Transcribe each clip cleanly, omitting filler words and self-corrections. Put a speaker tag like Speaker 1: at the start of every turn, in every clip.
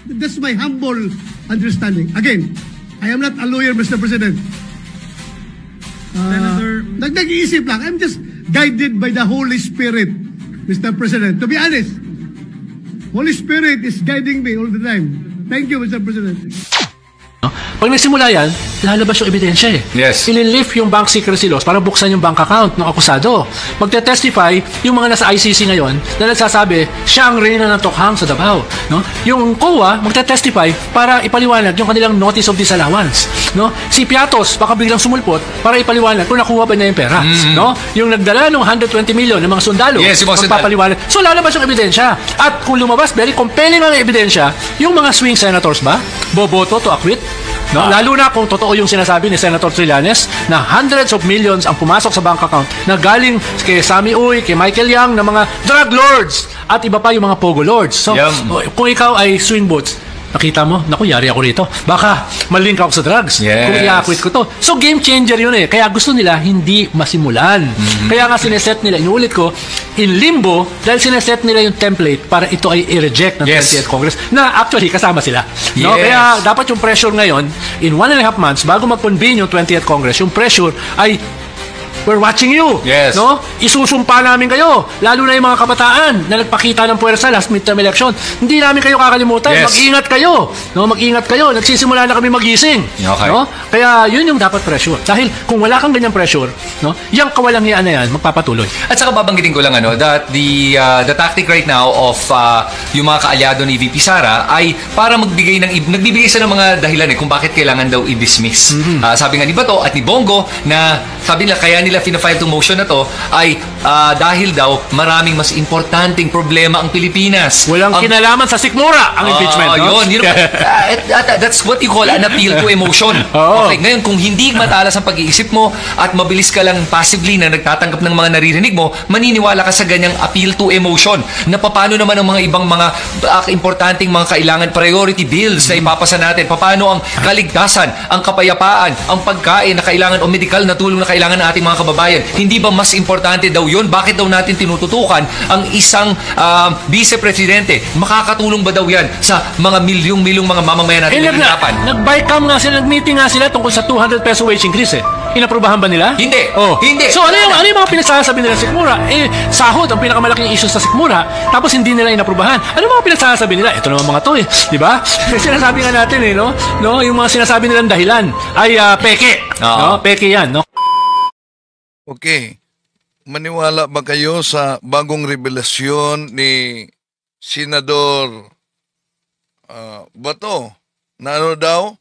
Speaker 1: That's my humble understanding. Again, I am not a lawyer, Mr. President. Nag-iisip lang. I'm just guided by the Holy Spirit, Mr. President. To be honest, Holy Spirit is guiding me all the time. Thank you, Mr. President.
Speaker 2: Pag nagsimula yan, lalabas yung ebidensya eh.
Speaker 3: Yes.
Speaker 2: Ililift yung bank secrecy laws para buksan yung bank account ng akusado. Magte-testify yung mga nasa ICC ngayon na nagsasabi, siya ang reyna ng Tokhang sa Davao. No? Yung COA, magte-testify para ipaliwanag yung kanilang notice of disallowance. No? Si Piatos, baka biglang sumulpot para ipaliwanag kung nakuha ba niya yung pera. No? Yung nagdala ng 120 million ng mga sundalo,
Speaker 3: yes,
Speaker 2: magpapaliwanag. So lalabas yung ebidensya. At kung lumabas, very compelling ang ebidensya, yung mga swing senators ba, boboto to acquit. No? Lalo na kung totoo yung sinasabi ni Senator Trillanes na hundreds of millions ang pumasok sa bank account na galing kay Sammy Uy, kay Michael Yang, na mga drug lords at iba pa yung mga pogo lords. So, kung ikaw ay swing votes, nakita mo, naku, yari ako rito. Baka malink ako sa drugs.
Speaker 3: Yes.
Speaker 2: Kung i-acquit ko to. So, game changer yun eh. Kaya gusto nila hindi masimulan. Kaya nga sineset nila, inuulit ko, in limbo, dahil sineset nila yung template para ito ay i-reject ng 20th Congress na actually kasama sila. No? Kaya dapat yung pressure ngayon, in 1.5 months, bago mag-convene yung 20th Congress, yung pressure ay we're watching you.
Speaker 3: Yes.
Speaker 2: No? Isusumpa namin kayo. Lalo na yung mga kabataan na nagpakita ng puwersa last midterm election. Hindi namin kayo kakalimutan.
Speaker 3: Yes.
Speaker 2: Mag-ingat kayo. No? Mag-ingat kayo. Nagsisimula na kami magising.
Speaker 3: Okay.
Speaker 2: No? Kaya yun yung dapat pressure. Dahil kung wala kang ganyang pressure, no? Yung kawalangian na yan, magpapatuloy.
Speaker 3: At saka babanggitin ko lang that the tactic right now of yung mga kaalyado ni VP Sara ay para nagbibigay sila ng mga dahilan kung bakit kailangan daw i-dismiss. Sabi nga ni Bato at ni Bongo na sabi nila kaya nila fina-file itong motion na to ay dahil daw maraming mas importanteng problema ang Pilipinas.
Speaker 2: Walang kinalaman sa sikmura ang impeachment. No?
Speaker 3: Yun. That's what you call an appeal to emotion. Okay, ngayon kung hindi matalas ang pag-iisip mo at mabilis ka lang passively na nagtatanggap ng mga naririnig mo, maniniwala ka sa ganyang appeal to emotion na paano naman ang mga ibang mga importanteng mga kailangan priority bills na ipapasa natin, paano ang kaligtasan, ang kapayapaan, ang pagkain na kailangan o medical na tulong na kailangan ng ating mga kababayan. Hindi ba mas importante daw yun? Bakit daw natin tinututukan ang isang vice-presidente? Makakatulong ba daw yan sa mga milyong-milyong mga mamamayan natin na hirapan?
Speaker 2: Nag-bycam nga sila, nag-meeting nga sila tungkol sa 200 peso wage increase eh. Inaprubahan ba nila?
Speaker 3: Hindi. Hindi.
Speaker 2: So ano yung mga pinagsasabi nila sa sikmura? Sahod ang pinakamalaking issue sa sikmura, tapos hindi nila inaprubahan. Ano mga pinagsasabi nila? Ito naman mga to eh. Di ba? Sinasabi nga natin eh, no? Yung mga sinasabi nilang dahilan ay peke. No? Peke yan, no?
Speaker 4: Okay. Maniwala ba kayo sa bagong revelasyon ni Senador Bato? Na ano daw?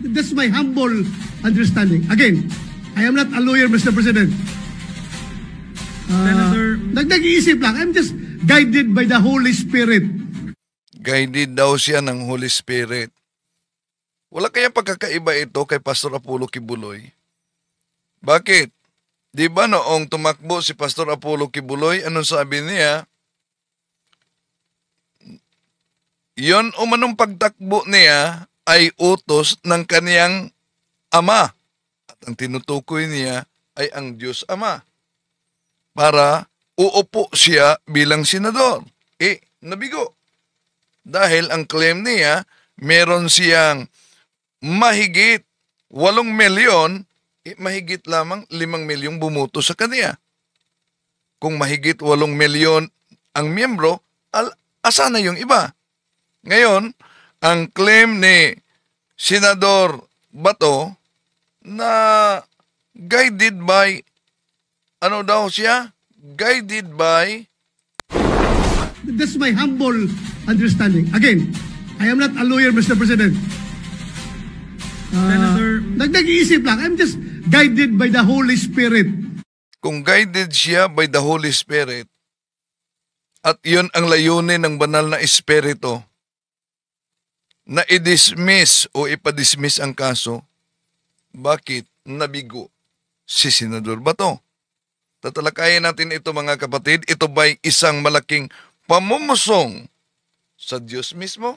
Speaker 1: That's my humble understanding. Again, I am not a lawyer, Mr. President. Nag-iisip lang. I'm just guided by the Holy Spirit.
Speaker 4: Guided daw siya ng Holy Spirit. Wala kaya pagkakaiba ito kay Pastor Apollo Kibuloy? Bakit? Di ba noong tumakbo si Pastor Apollo Kibuloy, anong sabi niya? Yon umanong pagtakbo niya ay utos ng kaniyang ama. At ang tinutukoy niya ay ang Diyos Ama. Para uupo siya bilang senador. Nabigo. Dahil ang claim niya, meron siyang mahigit 8 milyon, mahigit lamang 5 milyong bumuto sa kanya. Kung mahigit 8 milyon ang miyembro, asa na yung iba? Ngayon, ang claim ni Senador Bato na guided by, ano daw siya? Guided by...
Speaker 1: That's my humble understanding. Again, I am not a lawyer, Mr. President. Nag-iisip lang. I'm just guided by the Holy Spirit.
Speaker 4: Kung guided siya by the Holy Spirit, at yun ang layunin ng banal na espiritu, na i-dismiss o ipa-dismiss ang kaso, bakit nabigo si Senador Bato? Tatalakayin natin ito mga kapatid. Ito ba'y isang malaking pamumusong sa Diyos mismo?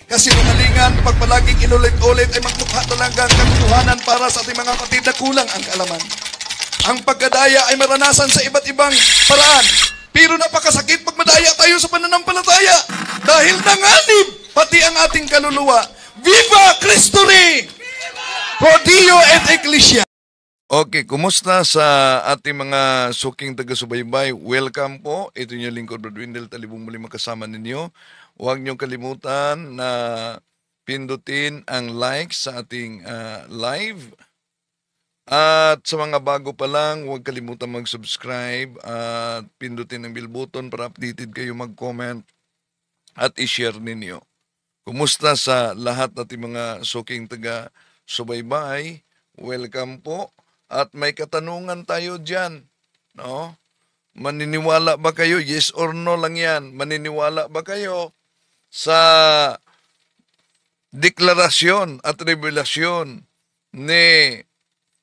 Speaker 4: Kasi kamalingan, pag palaging inulit-ulit ay magmukha talaga ang katotohanan para sa ating mga kapatid na kulang ang kaalaman. Ang pagkadaya ay maranasan sa iba't ibang paraan. Pero napakasakit pag madaya tayo sa pananampalataya dahil nanganib pati ang ating kaluluwa. Viva Cristo Rey! Pro Dio et Ecclesia! Okay, kumusta sa ating mga suking taga-subaybay? Welcome po. Ito yung lingkod, Brad Windel. Talibong muli makasama ninyo. Huwag niyong kalimutan na pindutin ang like sa ating live. At sa mga bago pa lang, huwag kalimutan mag-subscribe at pindutin ang bell button para updated kayo mag-comment at i-share ninyo. Kumusta sa lahat nating mga suking taga-subaybay? Welcome po. At may katanungan tayo dyan, no? Maniniwala ba kayo? Yes or no lang yan. Maniniwala ba kayo sa deklarasyon at revelasyon ni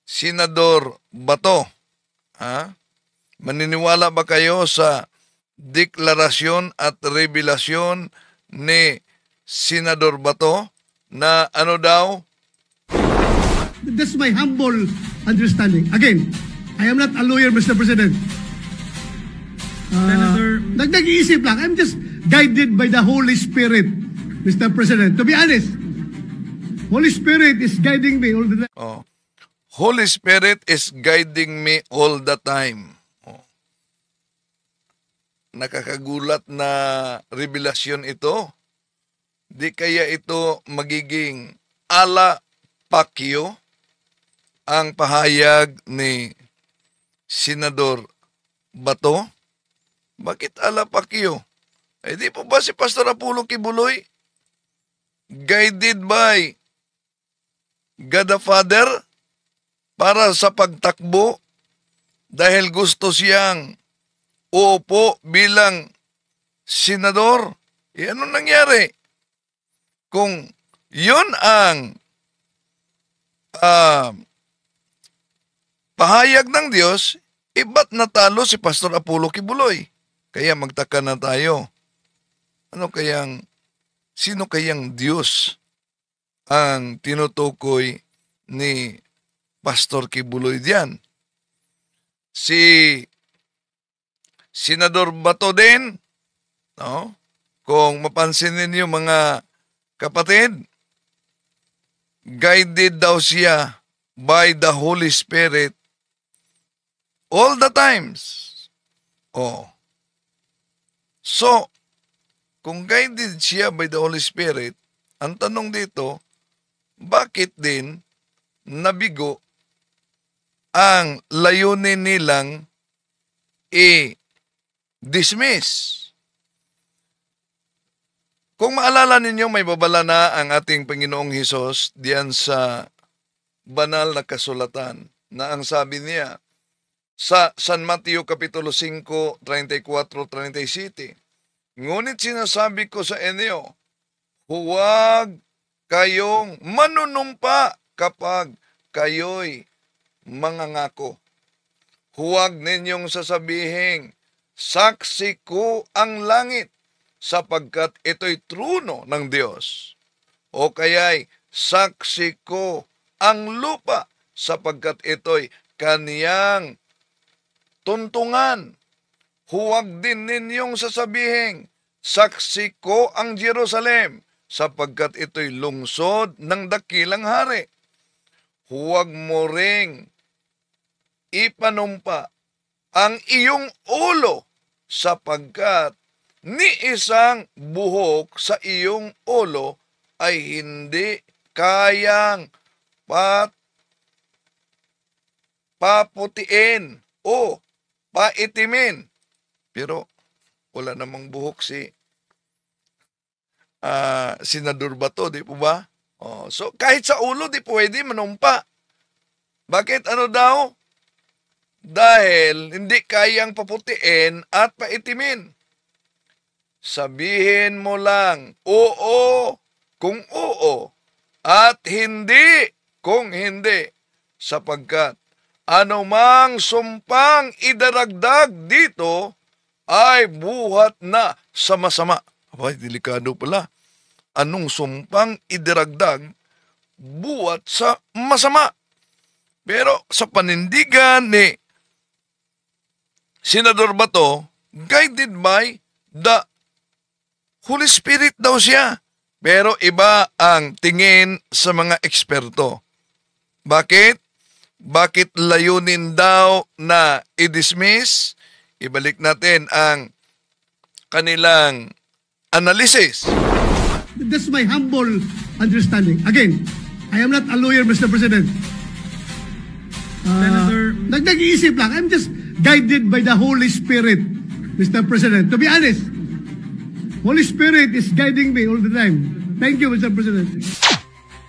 Speaker 4: Senador Bato? Ha? Maniniwala ba kayo sa deklarasyon at revelasyon ni Senador Bato na ano daw?
Speaker 1: That's my humble understanding. Again, I am not a lawyer, Mr. President.
Speaker 5: Senator,
Speaker 1: Nag-iisip lang. I'm just guided by the Holy Spirit, Mr. President. To be honest, Holy Spirit is guiding me all the time.
Speaker 4: Oh. Holy Spirit is guiding me all the time. Oh. Nakakagulat na revelasyon ito. Di kaya ito magiging ala pakyo ang pahayag ni Senador Bato? Bakit ala pakyo? Eh di po ba si Pastor Apollo Kibuloy guided by God the Father para sa pagtakbo dahil gusto siyang uupo bilang senador? E ano nangyari? Kung yun ang pahayag ng Diyos, iba't natalo si Pastor Apollo Kibuloy. Kaya magtaka na tayo. Sino kayang Diyos ang tinutukoy ni Pastor Kibuloy diyan? Si Senador Bato din, no? Kung mapansin ninyo mga kapatid, guided daw siya by the Holy Spirit all the times. Oh. So, kung guided siya by the Holy Spirit, ang tanong dito, bakit din nabigo ang layunin nilang i-dismiss? Kung maalala ninyo, may babala na ang ating Panginoong Hesus diyan sa banal na kasulatan na ang sabi niya sa San Mateo Kapitulo 5, 34-37, ngunit sinasabi ko sa inyo, huwag kayong manunumpa kapag kayo'y mangangako. Huwag ninyong sasabihin, saksi ko ang langit, sapagkat ito'y trono ng Diyos. O kaya'y saksi ko ang lupa, sapagkat ito'y kaniyang tuntungan. Huwag din ninyong sasabihin, saksi ko ang Jerusalem, sapagkat ito'y lungsod ng dakilang hari. Huwag mo ring ipanumpa ang iyong ulo, sapagkat ni isang buhok sa iyong ulo ay hindi kayang paputiin o paitimin. Pero wala namang buhok si Senador Bato, di po ba? Oh, so kahit sa ulo di pwede manumpa. Bakit? Ano daw? Dahil hindi kayang paputiin at paitimin. Sabihin mo lang, oo, kung oo, at hindi, kung hindi, sapagkat anumang sumpang idaragdag dito ay buhat na sa masama. Abay, delikado pala. Anong sumpang idaragdag buhat sa masama? Pero sa panindigan ni Senador Bato, guided by the Holy Spirit daw siya. Pero iba ang tingin sa mga eksperto. Bakit? Bakit layunin daw na i-dismiss? Ibalik natin ang kanilang analysis.
Speaker 1: That's my humble understanding. Again, I am not a lawyer, Mr. President.
Speaker 5: Senator,
Speaker 1: Nag-iisip lang. I'm just guided by the Holy Spirit, Mr. President. To be honest, Holy Spirit is guiding me all the time. Thank you, Mr. President.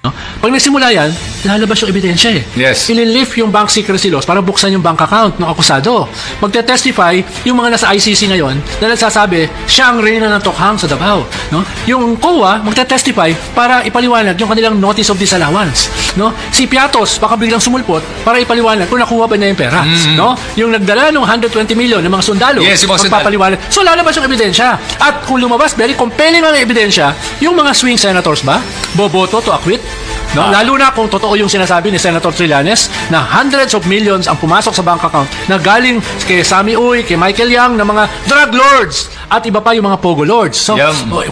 Speaker 2: No? Pag nagsimula yan, lalabas yung ebidensya eh.
Speaker 3: Yes.
Speaker 2: Ililift yung bank secrecy laws para buksan yung bank account ng akusado. Magte-testify yung mga nasa ICC ngayon na nagsasabi, siya ang reyna ng Tokhang sa Davao. No? Yung COA, magte-testify para ipaliwanag yung kanilang notice of disallowance. No? Si Piatos, baka biglang sumulpot para ipaliwanag kung nakuha ba niya yung pera. No? Yung nagdala ng 120 million ng mga sundalo,
Speaker 3: Yes, yung mga
Speaker 2: magpapaliwanag. So lalabas yung ebidensya. At kung lumabas, very compelling ang ebidensya, yung mga swing senators ba, boboto to acquit. No? Lalo na kung totoo yung sinasabi ni Senator Trillanes na hundreds of millions ang pumasok sa bank account na galing kay Sammy Uy, kay Michael Yang, na mga drug lords at iba pa yung mga pogo lords. So,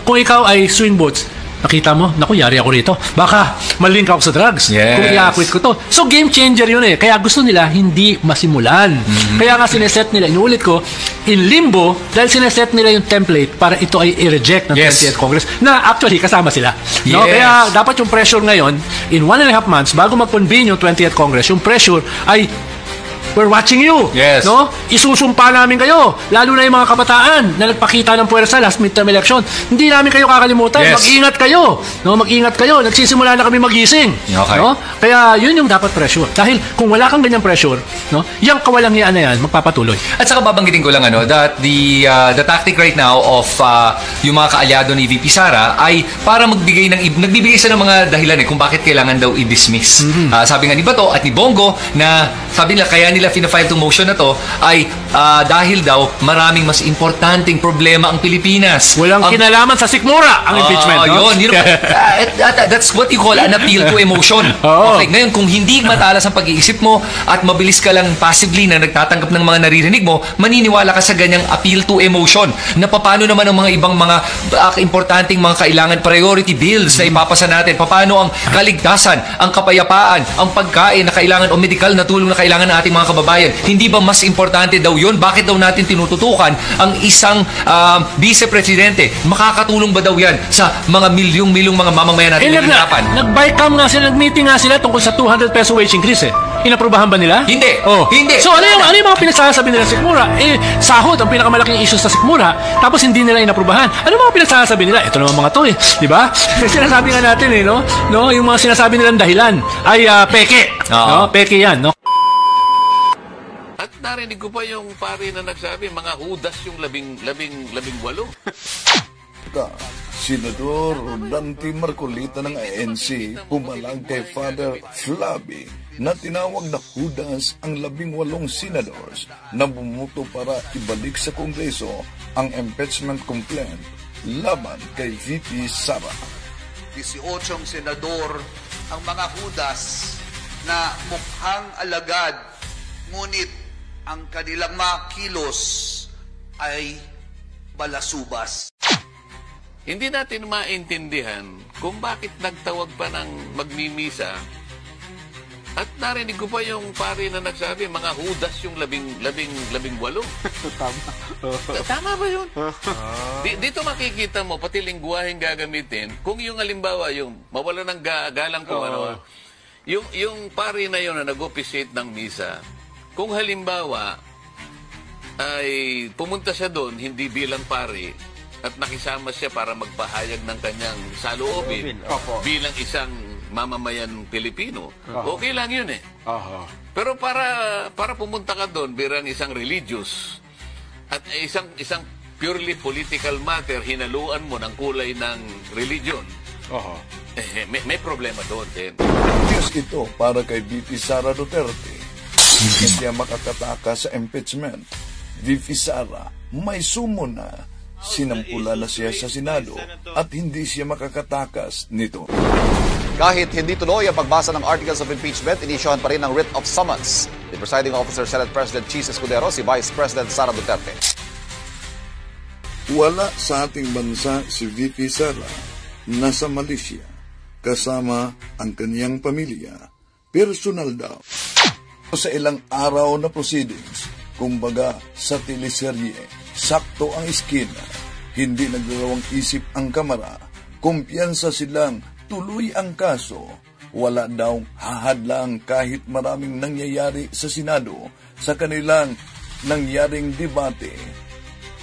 Speaker 2: kung ikaw ay swing votes, nakita mo, naku, yari ako rito. Baka malink ako sa drugs.
Speaker 3: Yes.
Speaker 2: Kung i-acquit ko to. So, game changer yun eh. Kaya gusto nila hindi masimulan. Kaya nga sineset nila, inuulit ko, in limbo, dahil sineset nila yung template para ito ay i-reject ng 20th Congress na actually kasama sila. No?
Speaker 3: Yes.
Speaker 2: Kaya dapat yung pressure ngayon, in 1.5 months, bago mag-convene yung 20th Congress, yung pressure ay we're watching you.
Speaker 3: Yes.
Speaker 2: No? Isusumpa namin kayo. Lalo na yung mga kabataan na nagpakita ng puwersa last midterm election. Hindi namin kayo kakalimutan.
Speaker 3: Yes.
Speaker 2: Mag-ingat kayo. No? Mag-ingat kayo. Nagsisimula na kami magising.
Speaker 3: Okay.
Speaker 2: No? Kaya yun yung dapat pressure. Dahil kung wala kang ganyang pressure, no? Yung kawalangian na yan, magpapatuloy.
Speaker 3: At saka babanggitin ko lang that the tactic right now of yung mga kaalyado ni VP Sara ay para nagbibigay sila ng mga dahilan kung bakit kailangan daw i-dismiss. Sabi nga ni Bato at ni Bongo na sabi nila kaya nila fina-file tong motion na to ay dahil daw maraming mas importanteng problema ang Pilipinas.
Speaker 2: Walang kinalaman sa sikmura ang impeachment. No?
Speaker 3: Yun. That's what you call an appeal to emotion. Okay, ngayon kung hindi matalas ang pag-iisip mo at mabilis ka lang passively na nagtatanggap ng mga naririnig mo, maniniwala ka sa ganyang appeal to emotion na paano naman ang mga ibang mga importanteng mga kailangan priority bills na ipapasa natin, paano ang kaligtasan, ang kapayapaan, ang pagkain na kailangan o medical na tulong na kailangan ng ating mga kababayan. Hindi ba mas importante daw yun? Bakit daw natin tinututukan ang isang vice-presidente? Makakatulong ba daw yan sa mga milyong-milyong mga mamamayan natin na hirapan?
Speaker 2: Nag-bycam nga sila, nag-meeting nga sila tungkol sa 200 peso wage increase eh. Inaprubahan ba nila?
Speaker 3: Hindi. Hindi.
Speaker 2: So ano yung mga pinagsasabi nila sa sikmura? Sahod ang pinakamalaking issue sa sikmura, tapos hindi nila inaprubahan. Ano mga pinagsasabi nila? Ito naman mga to eh. Di ba? Sinasabi nga natin eh, no? Yung mga sinasabi nilang dahilan ay peke. No? Peke yan, no?
Speaker 6: At narinig ko pa yung pari na nagsabi, mga hudas yung labing walo.
Speaker 4: Senador Dante Marcolita ng ANC pumalag kay Father Flavi na tinawag na Judas ang 18 senadors na bumuto para ibalik sa Kongreso ang impeachment complaint laban kay VP Sara.
Speaker 7: 18 senador ang mga Judas na mukhang alagad, ngunit ang kanilang mga kilos ay balasubas.
Speaker 6: Hindi natin maintindihan kung bakit nagtawag pa ng magmimisa. At narinig ko pa yung pari na nagsabi, mga hudas yung labing walo.
Speaker 5: Tama.
Speaker 6: Tama ba yun? Dito makikita mo, pati lingguwaheng gagamitin, kung yung halimbawa, yung mawala ng galang kung ano, yung pari na yun na nag-officiate ng misa, kung halimbawa ay pumunta siya doon, hindi bilang pari, at nakisama siya para magpahayag ng kanyang saloobin bilang isang mamamayan Pilipino. Okay lang yun eh. Pero para pumunta ka doon bilang isang religious at isang purely political matter, hinaluan mo ng kulay ng religion, may problema doon din.
Speaker 4: Diyos ito para kay VP Sara Duterte. Hindi siya makakataka sa impeachment. VP Sara may sumo na. Sinampula na siya sa Senado at hindi siya makakatakas nito.
Speaker 8: Kahit hindi tuloy ang pagbasa ng Articles of Impeachment, inisyohan pa rin ang writ of summons. The presiding officer, Senate President Chis Escudero, si Vice President Sara Duterte.
Speaker 4: Wala sa ating bansa si VP Sara. nasa Malaysia kasama ang kaniyang pamilya. Personal daw. Sa ilang araw na proceedings, kumbaga sa teleserye, sakto ang iskina, hindi nagdalawang isip ang kamara, kumpiyansa silang tuloy ang kaso, wala daw hahadlang kahit maraming nangyayari sa Senado sa kanilang nangyaring debate.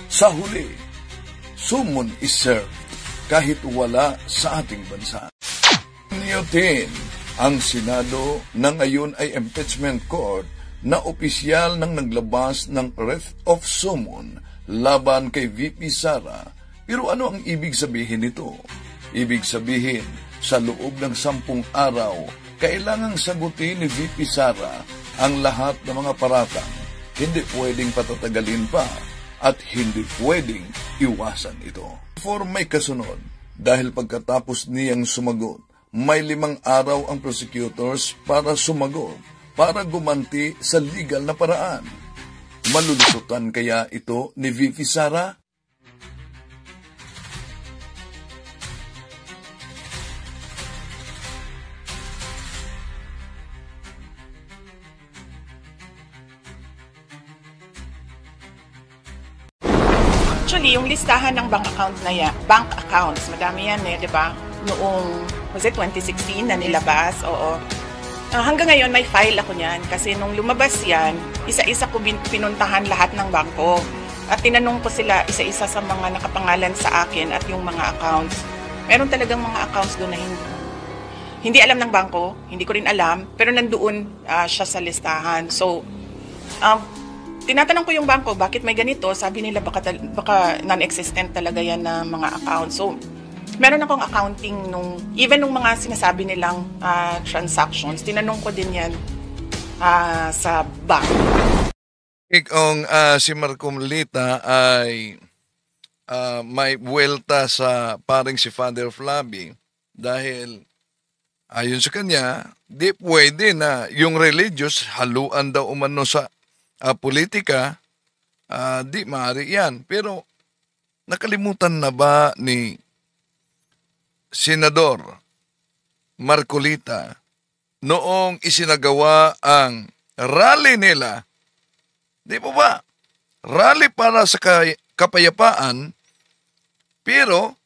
Speaker 4: Sa huli, summon is served kahit wala sa ating bansa. Niyutin, ang Senado na ngayon ay impeachment court na opisyal nang naglabas ng writ of summon laban kay VP Sara. Pero ano ang ibig sabihin nito? Ibig sabihin, sa loob ng 10 araw, kailangang sagutin ni VP Sara ang lahat ng mga paratang. Hindi pwedeng patatagalin pa at hindi pwedeng iwasan ito. For may kasunod, dahil pagkatapos niyang sumagot, may 5 araw ang prosecutors para sumagot, para gumanti sa legal na paraan. Malulusutan kaya ito ni VP Sara?
Speaker 5: Actually, yung listahan ng bank accounts, madami yan di ba? Noong, was it 2016 na nilabas? Oo. Hanggang ngayon, may file ako niyan. Kasi nung lumabas yan, isa-isa ko pinuntahan lahat ng bangko. At tinanong ko sila isa-isa sa mga nakapangalan sa akin at yung mga accounts. Meron talagang mga accounts doon na hindi alam ng bangko, hindi ko rin alam, pero nandoon siya sa listahan. So, tinatanong ko yung bangko, bakit may ganito? Sabi nila baka non-existent talaga yan na mga accounts. So, meron akong accounting even nung mga sinasabi nilang transactions, tinanong ko din yan sa bank.
Speaker 4: Kung si Marco Melita ay may buwelta sa paring si Father Flavi dahil ayon sa kanya, di pwede na yung religious haluan daw umano sa politika, di maaari yan. Pero nakalimutan na ba ni Senador Marcolita noong isinagawa ang rally nila, di po ba? Rally para sa kapayapaan, pero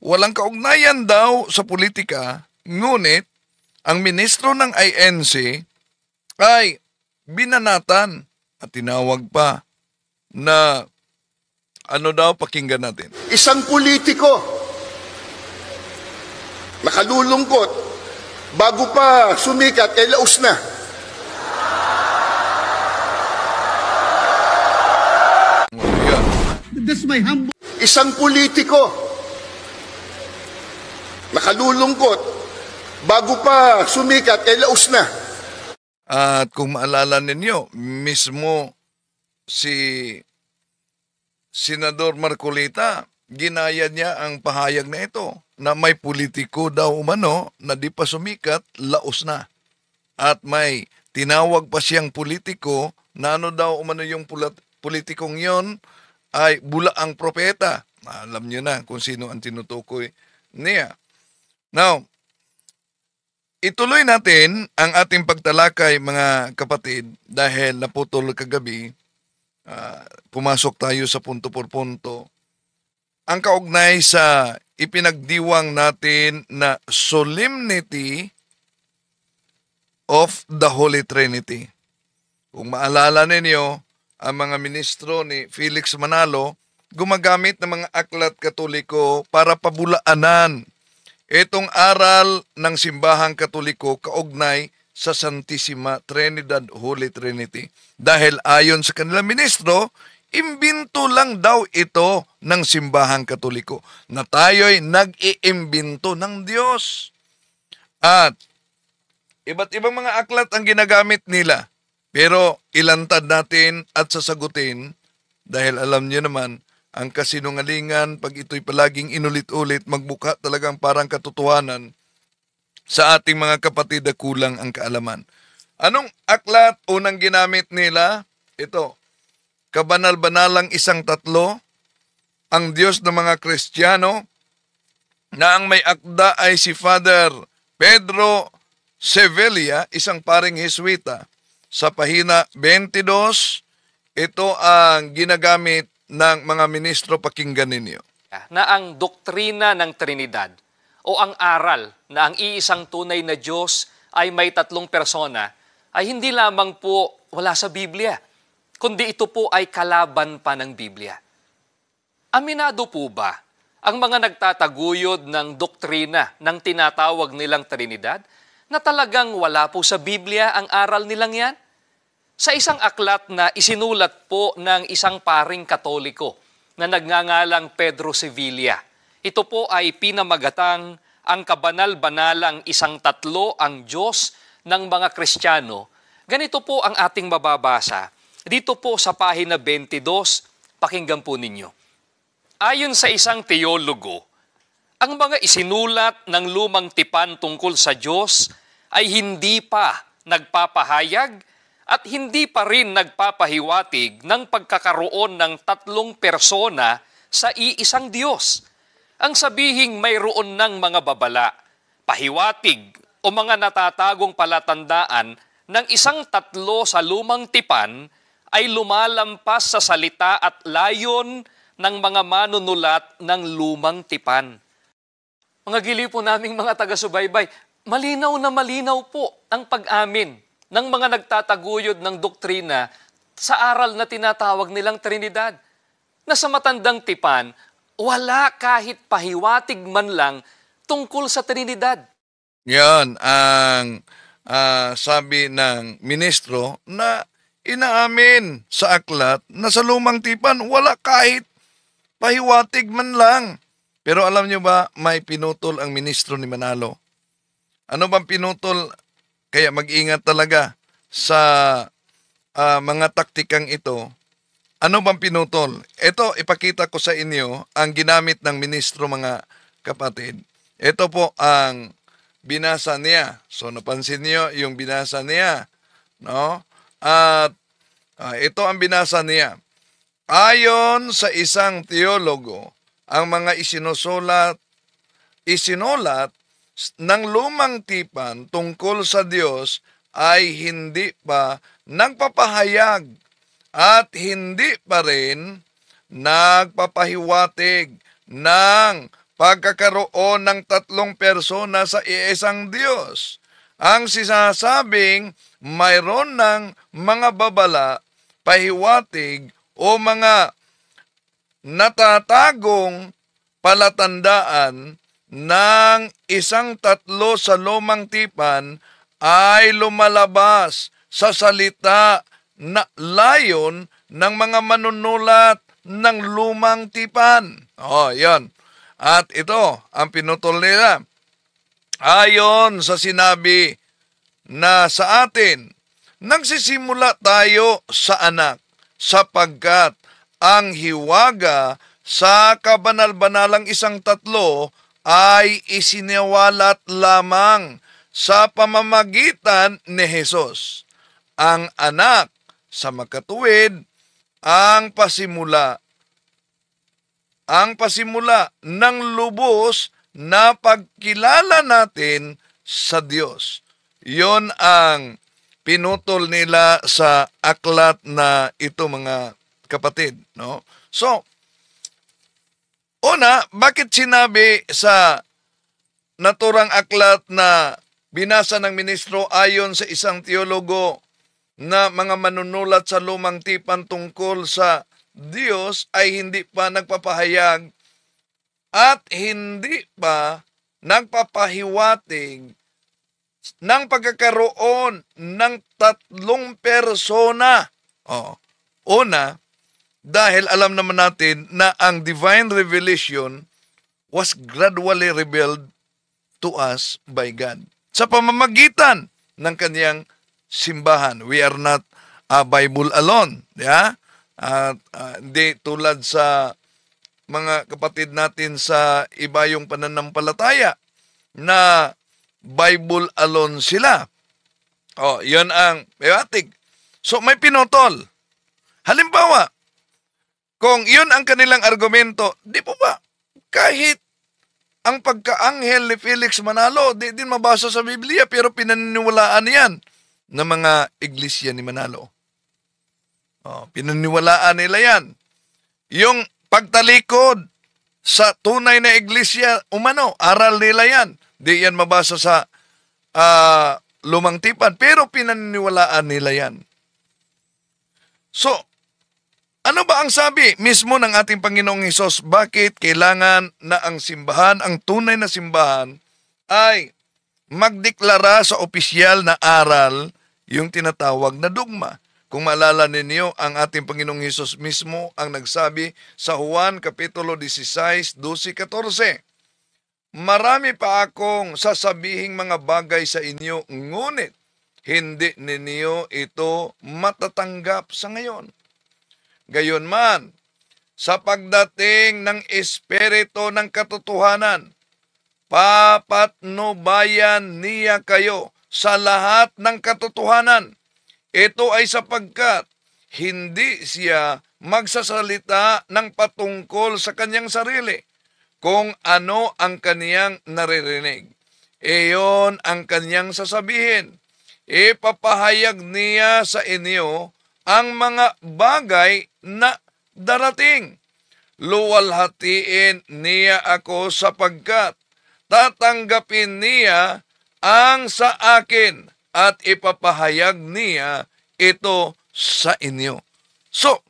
Speaker 4: walang kaugnayan daw sa politika, ngunit ang ministro ng INC ay binanatan at tinawag pa na ano daw, pakinggan natin.
Speaker 9: Isang politiko nakalulungkot bago pa sumikat ay laos na.
Speaker 1: That's my humble...
Speaker 9: Isang politiko nakalulungkot bago pa sumikat ay laos na.
Speaker 4: At kung maalala ninyo, mismo si Senador Marcolita, ginaya niya ang pahayag na ito na may politiko daw umano na di pa sumikat, laos na. At may tinawag pa siyang politiko na ano daw umano yung politikong yon ay bulaang propeta. Alam niyo na kung sino ang tinutukoy niya. Now, ituloy natin ang ating pagtalakay mga kapatid dahil naputol kagabi. Pumasok tayo sa punto por punto. Ang kaugnay sa ipinagdiwang natin na Solemnity of the Holy Trinity. Kung maalala ninyo, ang mga ministro ni Felix Manalo gumagamit ng mga aklat katoliko para pabulaanan itong aral ng simbahang katoliko kaugnay sa Santissima Trinidad Holy Trinity. Dahil ayon sa kanilang ministro, imbinto lang daw ito ng simbahang katoliko na tayo'y nag-iimbinto ng Diyos. At iba't ibang mga aklat ang ginagamit nila. Pero ilantad natin at sasagutin dahil alam niyo naman, ang kasinungalingan, pag ito'y palaging inulit-ulit, magbuka talagang parang katotohanan sa ating mga kapatid na kulang ang kaalaman. Anong aklat unang ginamit nila? Ito, kabanal-banalang 1:3, ang Diyos ng mga Kristiyano, na ang may akda ay si Father Pedro Sevilla, isang paring Jesuita. Sa pahina 22, ito ang ginagamit ng mga ministro, pakinggan ninyo.
Speaker 10: Na ang doktrina ng Trinidad o ang aral na ang iisang tunay na Diyos ay may tatlong persona ay hindi lamang po wala sa Biblia, kundi ito po ay kalaban pa ng Biblia. Aminado po ba ang mga nagtataguyod ng doktrina ng tinatawag nilang Trinidad na talagang wala po sa Biblia ang aral nilang yan? Sa isang aklat na isinulat po ng isang paring Katoliko na nagngangalang Pedro Sevilla, ito po ay pinamagatang ang kabanal-banalang isang tatlo ang Diyos ng mga Kristiyano. Ganito po ang ating mababasa. Dito po sa pahina 22, pakinggan po ninyo. Ayon sa isang teologo, ang mga isinulat ng lumang tipan tungkol sa Diyos ay hindi pa nagpapahayag at hindi pa rin nagpapahiwatig ng pagkakaroon ng tatlong persona sa iisang Diyos. Ang sabihing mayroon ng mga babala, pahiwatig o mga natatagong palatandaan ng isang tatlo sa lumang tipan ay lumalampas sa salita at layon ng mga manunulat ng lumang tipan. Mga gili po naming mga taga-subaybay, malinaw na malinaw po ang pag-amin ng mga nagtataguyod ng doktrina sa aral na tinatawag nilang Trinidad. Na sa matandang tipan, wala kahit pahiwatig man lang tungkol sa Trinidad.
Speaker 4: Yan ang sabi ng ministro na inaamin sa aklat na sa lumang tipan wala kahit pahiwatig man lang. Pero alam nyo ba, may pinutol ang ministro ni Manalo. Ano bang pinutol? Kaya mag-ingat talaga sa mga taktikang ito. Ano bang pinutol? Ito, ipakita ko sa inyo ang ginamit ng ministro, mga kapatid. Ito po ang binasa niya. So, napansin niyo yung binasa niya. No? At ito ang binasa niya. Ayon sa isang teologo, ang mga isinulat ng lumang tipan tungkol sa Diyos ay hindi pa nagpapahayag at hindi pa rin nagpapahiwatig ng pagkakaroon ng tatlong persona sa iisang Diyos. Ang sinasabing mayroon ng mga babala, pahiwatig o mga natatagong palatandaan ng isang tatlo sa lumang tipan ay lumalabas sa salita na layon ng mga manunulat ng lumang tipan. Yan. At ito ang pinutol nila. Ayon sa sinabi na sa atin, nagsisimula tayo sa anak sapagkat ang hiwaga sa kabanal-banalang isang tatlo ay isiniwalat lamang sa pamamagitan ni Jesus. Ang anak sa makatuwid ang pasimula ng lubos na pagkilala natin sa Diyos. Yon ang pinutol nila sa aklat na ito, mga kapatid. No? So, una, bakit sinabi sa naturang aklat na binasa ng ministro ayon sa isang teologo na mga manunulat sa lumang tipan tungkol sa Diyos ay hindi pa nagpapahayag at hindi pa nagpapahiwatig ng pagkakaroon ng tatlong persona? Una, dahil alam naman natin na ang divine revelation was gradually revealed to us by God sa pamamagitan ng kaniyang simbahan. We are not a Bible alone. Yeah? Di tulad sa mga kapatid natin sa iba yung pananampalataya na Bible alone sila. Yun ang pahiwatig. So may pinutol. Halimbawa, kung yun ang kanilang argumento, di po ba kahit ang pagkaanghel ni Felix Manalo, di din mabasa sa Biblia, pero pinaniniwalaan yan ng mga iglesia ni Manalo. Pinaniniwalaan nila yan. Yung pagtalikod sa tunay na iglesia umano, aral nila yan. Di yan mabasa sa Lumang Tipan, pero pinaniniwalaan nila yan. So, ano ba ang sabi mismo ng ating Panginoong Hesus? Bakit kailangan na ang simbahan, ang tunay na simbahan, ay magdeklara sa opisyal na aral yung tinatawag na dogma? Kung maalala ninyo, ang ating Panginoong Hesus mismo ang nagsabi sa Juan Kapitulo 16, 12-14, marami pa akong sasabihing mga bagay sa inyo, ngunit hindi ninyo ito matatanggap sa ngayon. Gayunman, sa pagdating ng Espiritu ng katotohanan, papatnubayan niya kayo sa lahat ng katotohanan. Ito ay sapagkat hindi siya magsasalita ng patungkol sa kanyang sarili, kung ano ang kaniyang naririnig. Iyon ang kaniyang sasabihin. Ipapahayag niya sa inyo ang mga bagay na darating. Luwalhatiin niya ako sapagkat tatanggapin niya ang sa akin at ipapahayag niya ito sa inyo. So,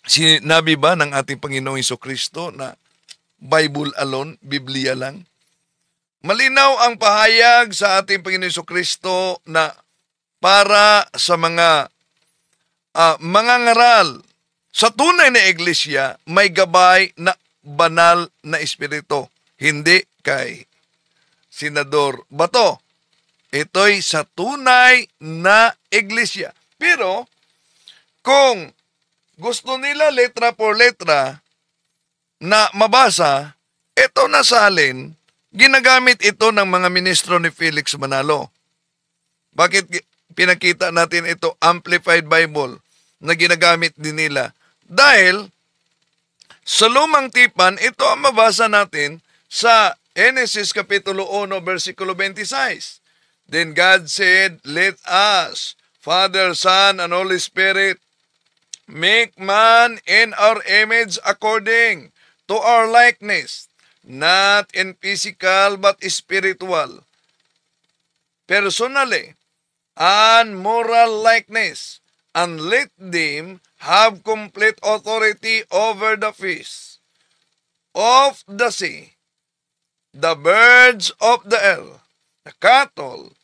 Speaker 4: sinabi ba ng ating Panginoong Jesucristo na Bible alone, Biblia lang? Malinaw ang pahayag sa ating Panginoong Jesucristo na para sa mga ngaral sa tunay na iglesia, may gabay na banal na espiritu. Hindi kay Senador Bato. Ito'y sa tunay na iglesia. Pero, kung gusto nila letra por letra na mabasa, ito na salin, ginagamit ito ng mga ministro ni Felix Manalo. Bakit pinakita natin ito, Amplified Bible, na ginagamit din nila? Dahil, sa Lumang Tipan, ito ang mabasa natin sa Genesis Kapitulo 1, versikulo 26. Then God said, let us, Father, Son, and Holy Spirit, make man in our image according to our likeness, not in physical but spiritual, personally, and moral likeness, and let them have complete authority over the fish of the sea, the birds of the air, the cattle,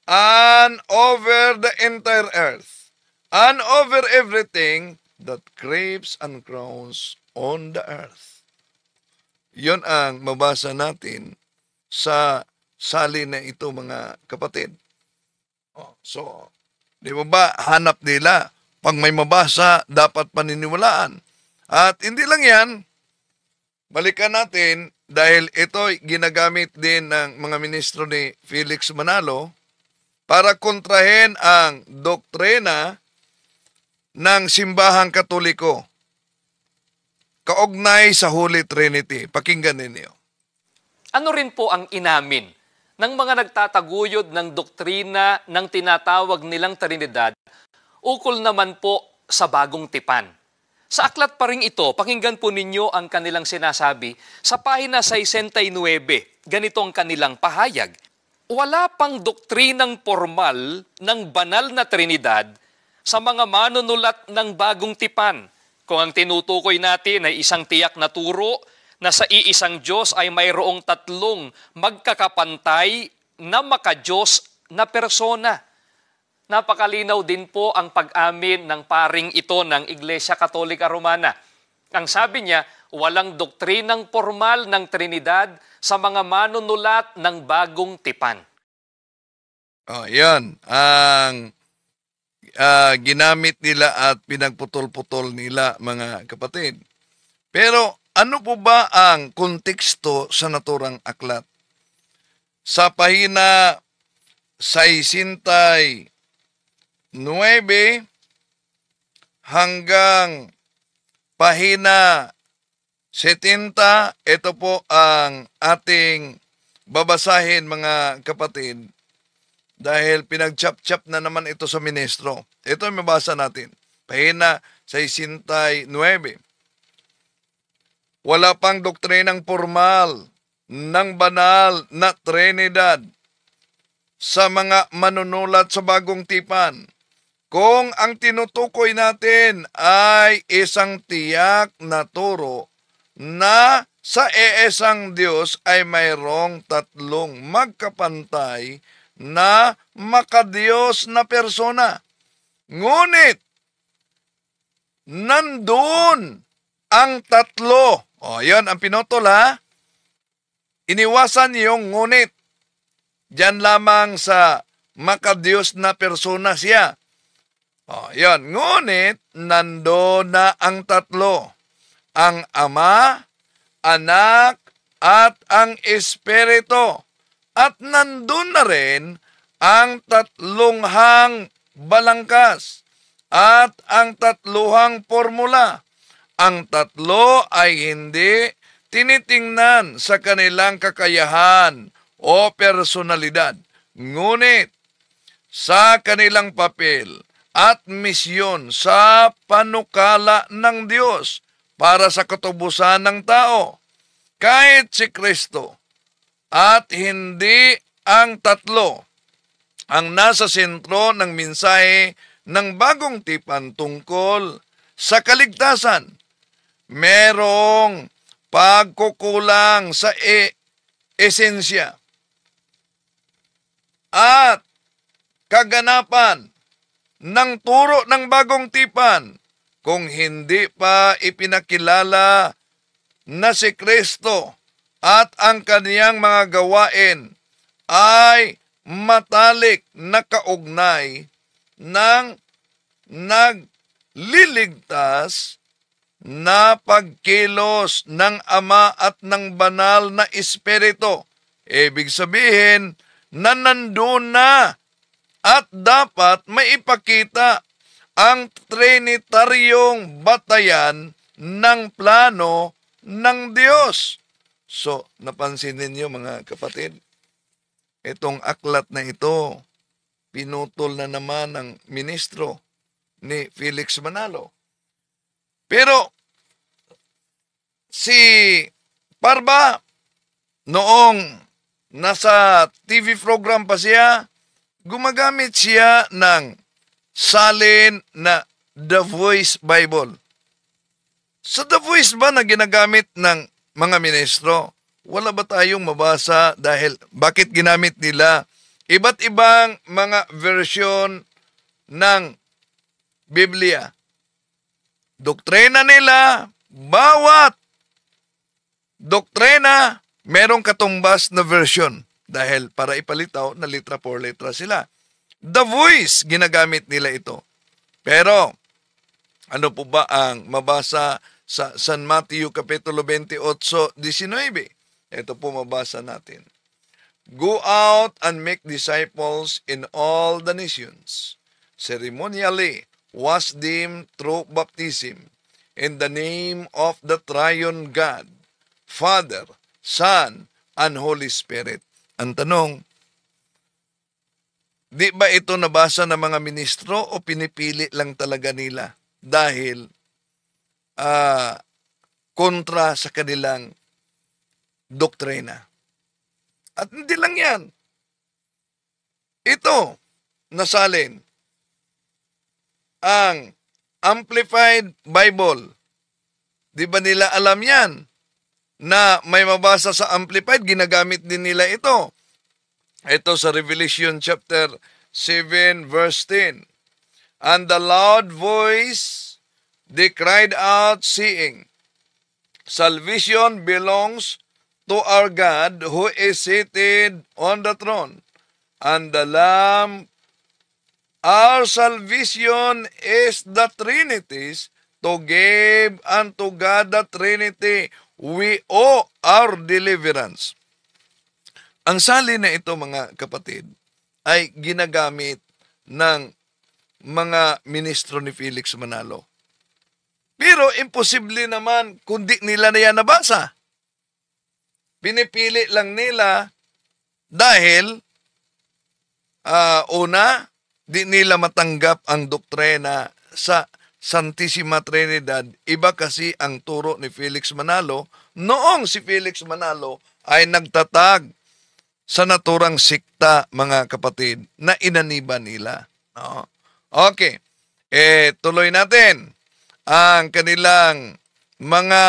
Speaker 4: and over the entire earth, and over everything that creeps and crawls on the earth. Yon ang mabasa natin sa salin na ito, mga kapatid. So, di ba hanap nila, pag may mabasa, dapat paniniwalaan. At hindi lang yan, balikan natin, dahil ito ginagamit din ng mga ministro ni Felix Manalo para kontrahen ang doktrina ng simbahang Katoliko kaugnay sa Holy Trinity. Pakinggan ninyo.
Speaker 10: Ano rin po ang inamin ng mga nagtataguyod ng doktrina ng tinatawag nilang Trinidad ukol naman po sa Bagong Tipan? Sa aklat pa rin ito, pakinggan po ninyo ang kanilang sinasabi sa pahina 69. Ganito ang kanilang pahayag. Wala pang doktrinang formal ng banal na Trinidad sa mga manunulat ng Bagong Tipan. Kung ang tinutukoy natin ay isang tiyak na turo na sa iisang Diyos ay mayroong tatlong magkakapantay na makadiyos na persona. Napakalinaw din po ang pag-amin ng paring ito ng Iglesia Katolika Romana. Ang sabi niya, walang doktrinang formal ng Trinidad sa mga manunulat ng Bagong Tipan.
Speaker 4: Yan ang ginamit nila at pinagputol-putol nila, mga kapatid. Pero ano po ba ang konteksto sa naturang aklat? Sa pahina 69 hanggang pahina 70, ito po ang ating babasahin mga kapatid dahil pinag-chap-chap na naman ito sa ministro. Ito ang mabasa natin. Pahina 69. Wala pang doktrinang formal ng banal na Trinidad sa mga manunulat sa bagong tipan. Kung ang tinutukoy natin ay isang tiyak na turo na sa iisang Diyos ay mayroong tatlong magkapantay na makadiyos na persona. Ngunit, nandun ang tatlo. O, yan ang pinutol ha. Iniwasan yung ngunit. Diyan lamang sa makadiyos na persona siya. O, yan. Ngunit, nandun na ang tatlo. Ang Ama, Anak, at ang Espiritu. At nandun na rin ang tatluhang balangkas at ang tatluhang formula. Ang tatlo ay hindi tinitingnan sa kanilang kakayahan o personalidad, ngunit sa kanilang papel at misyon sa panukala ng Diyos para sa katubusan ng tao. Kahit si Kristo at hindi ang tatlo ang nasa sentro ng mensahe ng bagong tipan tungkol sa kaligtasan. Merong pagkukulang sa esensya at kaganapan ng turo ng bagong tipan kung hindi pa ipinakilala na si Kristo at ang kaniyang mga gawain ay matalik na kaugnay ng nagliligtas na pagkilos ng Ama at ng banal na Espiritu. Ibig sabihin na nandun na at dapat maipakita ang Trinitaryong batayan ng plano ng Diyos. So, napansin ninyo mga kapatid, itong aklat na ito, pinutol na naman ng ministro ni Felix Manalo. Pero, si Parba, noong nasa TV program pa siya, gumagamit siya ng salin na The Voice Bible. Sa The Voice ba na ginagamit ng mga ministro, wala ba tayong mabasa dahil bakit ginamit nila iba't ibang mga version ng Biblia? Doktrina nila, bawat doktrina, merong katumbas na version dahil para ipalitaw na litra por litra sila. The Voice, ginagamit nila ito. Pero, ano po ba ang mabasa sa San Mateo Kapitulo 28:19? Ito po mabasa natin. Go out and make disciples in all the nations, ceremonially wash them through baptism in the name of the Triune God, Father, Son, and Holy Spirit. Ang tanong, di ba ito nabasa ng mga ministro o pinipili lang talaga nila dahil kontra sa kanilang doktrina? At hindi lang yan. Ito, nasalin, ang Amplified Bible. Di ba nila alam yan? Na may mabasa sa Amplified, ginagamit din nila ito. Ito sa Revelation chapter 7 verse 10. And the loud voice, they cried out saying, Salvation belongs to our God who is seated on the throne, and the Lamb. Our salvation is the Trinity's, to give unto God the Trinity. We owe our deliverance. Ang salin na ito mga kapatid ay ginagamit ng mga ministro ni Felix Manalo. Pero imposible naman kung di nila na yan nabasa. Pinipili lang nila dahil una, di nila matanggap ang doktrina sa Santissima Trinidad. Iba kasi ang turo ni Felix Manalo noong si Felix Manalo ay nagtatag sa naturang sikta, mga kapatid, na inaniba nila. No? Okay. Tuloy natin ang kanilang mga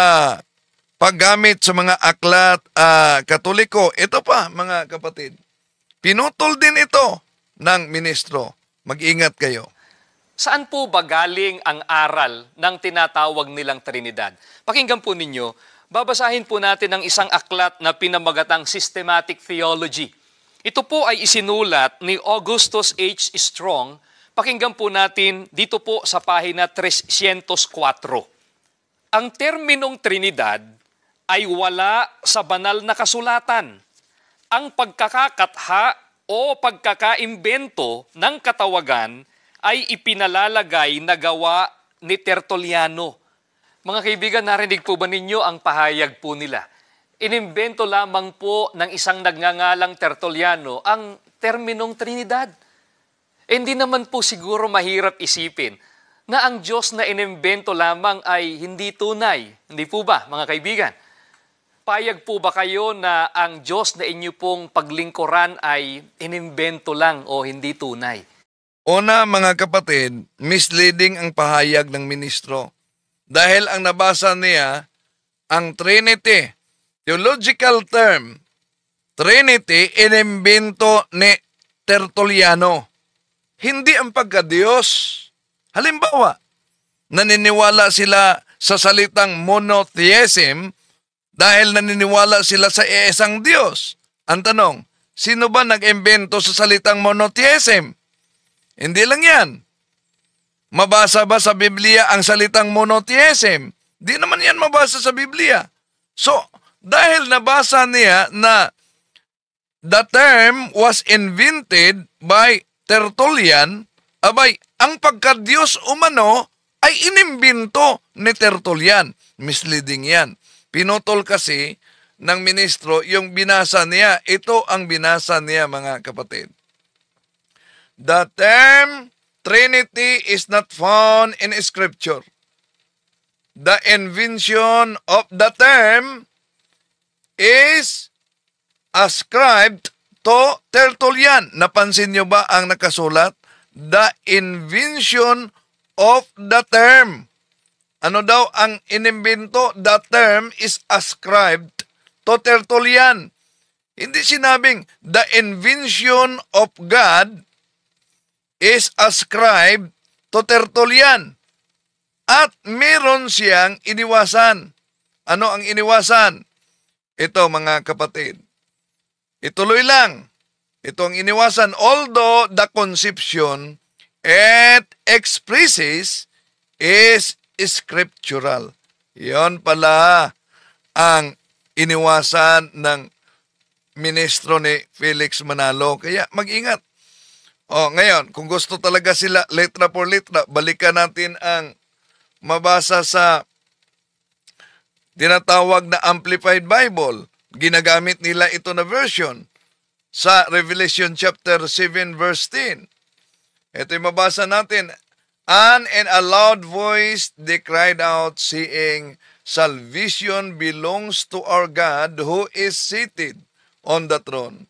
Speaker 4: paggamit sa mga aklat Katoliko. Ito pa, mga kapatid. Pinutol din ito ng ministro. Mag-ingat kayo.
Speaker 10: Saan po ba galing ang aral ng tinatawag nilang Trinidad? Pakinggan po ninyo, babasahin po natin ang isang aklat na pinamagatang Systematic Theology. Ito po ay isinulat ni Augustus H. Strong. Pakinggan po natin dito po sa pahina 304. Ang terminong Trinidad ay wala sa banal na kasulatan. Ang pagkakakatha o pagkakaimbento ng katawagan ay ipinalalagay na gawa ni Tertulliano. Mga kaibigan, narinig po ba ninyo ang pahayag po nila? Inimbento lamang po ng isang nagngangalang Tertulliano ang terminong Trinidad. Hindi naman po siguro mahirap isipin na ang Diyos na inimbento lamang ay hindi tunay. Hindi po ba, mga kaibigan? Payag po ba kayo na ang Diyos na inyo pong paglingkuran ay inimbento lang o hindi tunay?
Speaker 4: Una, mga kapatid, misleading ang pahayag ng ministro. Dahil ang nabasa niya, ang Trinity, theological term, Trinity, inimbento ni Tertulliano. Hindi ang pagka-Diyos. Halimbawa, naniniwala sila sa salitang monotheism dahil naniniwala sila sa iisang Diyos. Ang tanong, sino ba nag-imbento sa salitang monotheism? Hindi lang yan. Mabasa ba sa Biblia ang salitang monotheism? Di naman yan mabasa sa Biblia. So, dahil nabasa niya na the term was invented by Tertullian, abay, ang pagka-Diyos umano ay inimbento ni Tertullian. Misleading yan. Pinutol kasi ng ministro yung binasa niya. Ito ang binasa niya, mga kapatid. The term Trinity is not found in Scripture. The invention of the term is ascribed to Tertullian. Napansin niyo ba ang nakasulat? The invention of the term. Ano daw ang inimbento? The term is ascribed to Tertullian. Hindi sinabing the invention of God is ascribed to Tertullian. At meron siyang iniwasan. Ano ang iniwasan? Ito, mga kapatid. Ituloy lang. Ito ang iniwasan. Although the conception it expresses is scriptural. Yon pala ang iniwasan ng ministro ni Felix Manalo. Kaya mag-ingat. Ngayon, kung gusto talaga sila letra por letra, balikan natin ang mabasa sa tinatawag na Amplified Bible. Ginagamit nila ito na version sa Revelation chapter 7 verse 10. Ito yung mabasa natin. And in a loud voice they cried out, saying, salvation belongs to our God who is seated on the throne.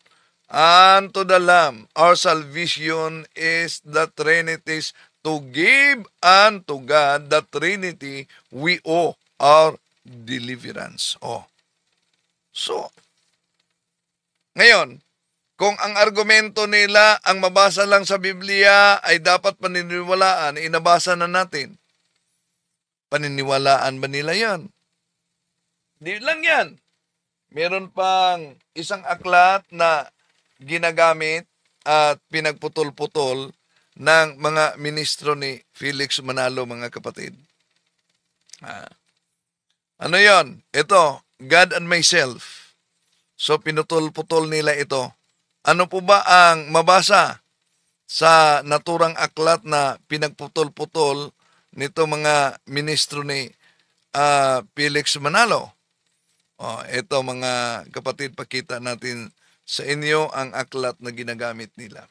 Speaker 4: And to the Lamb, our salvation is the Trinity's to give unto God the Trinity we owe our deliverance. So, ngayon, kung ang argumento nila ang mabasa lang sa Biblia ay dapat paniniwalaan, inabasa na natin. Paniniwalaan ba nila yan? Di lang yan. Meron pang isang aklat na ginagamit at pinagputol-putol ng mga ministro ni Felix Manalo, mga kapatid. Ano yon? Ito, God and Myself. So, pinutol-putol nila ito. Ano po ba ang mabasa sa naturang aklat na pinagputol-putol nito mga ministro ni Felix Manalo. Ito mga kapatid, pakita natin sa inyo ang aklat na ginagamit nila.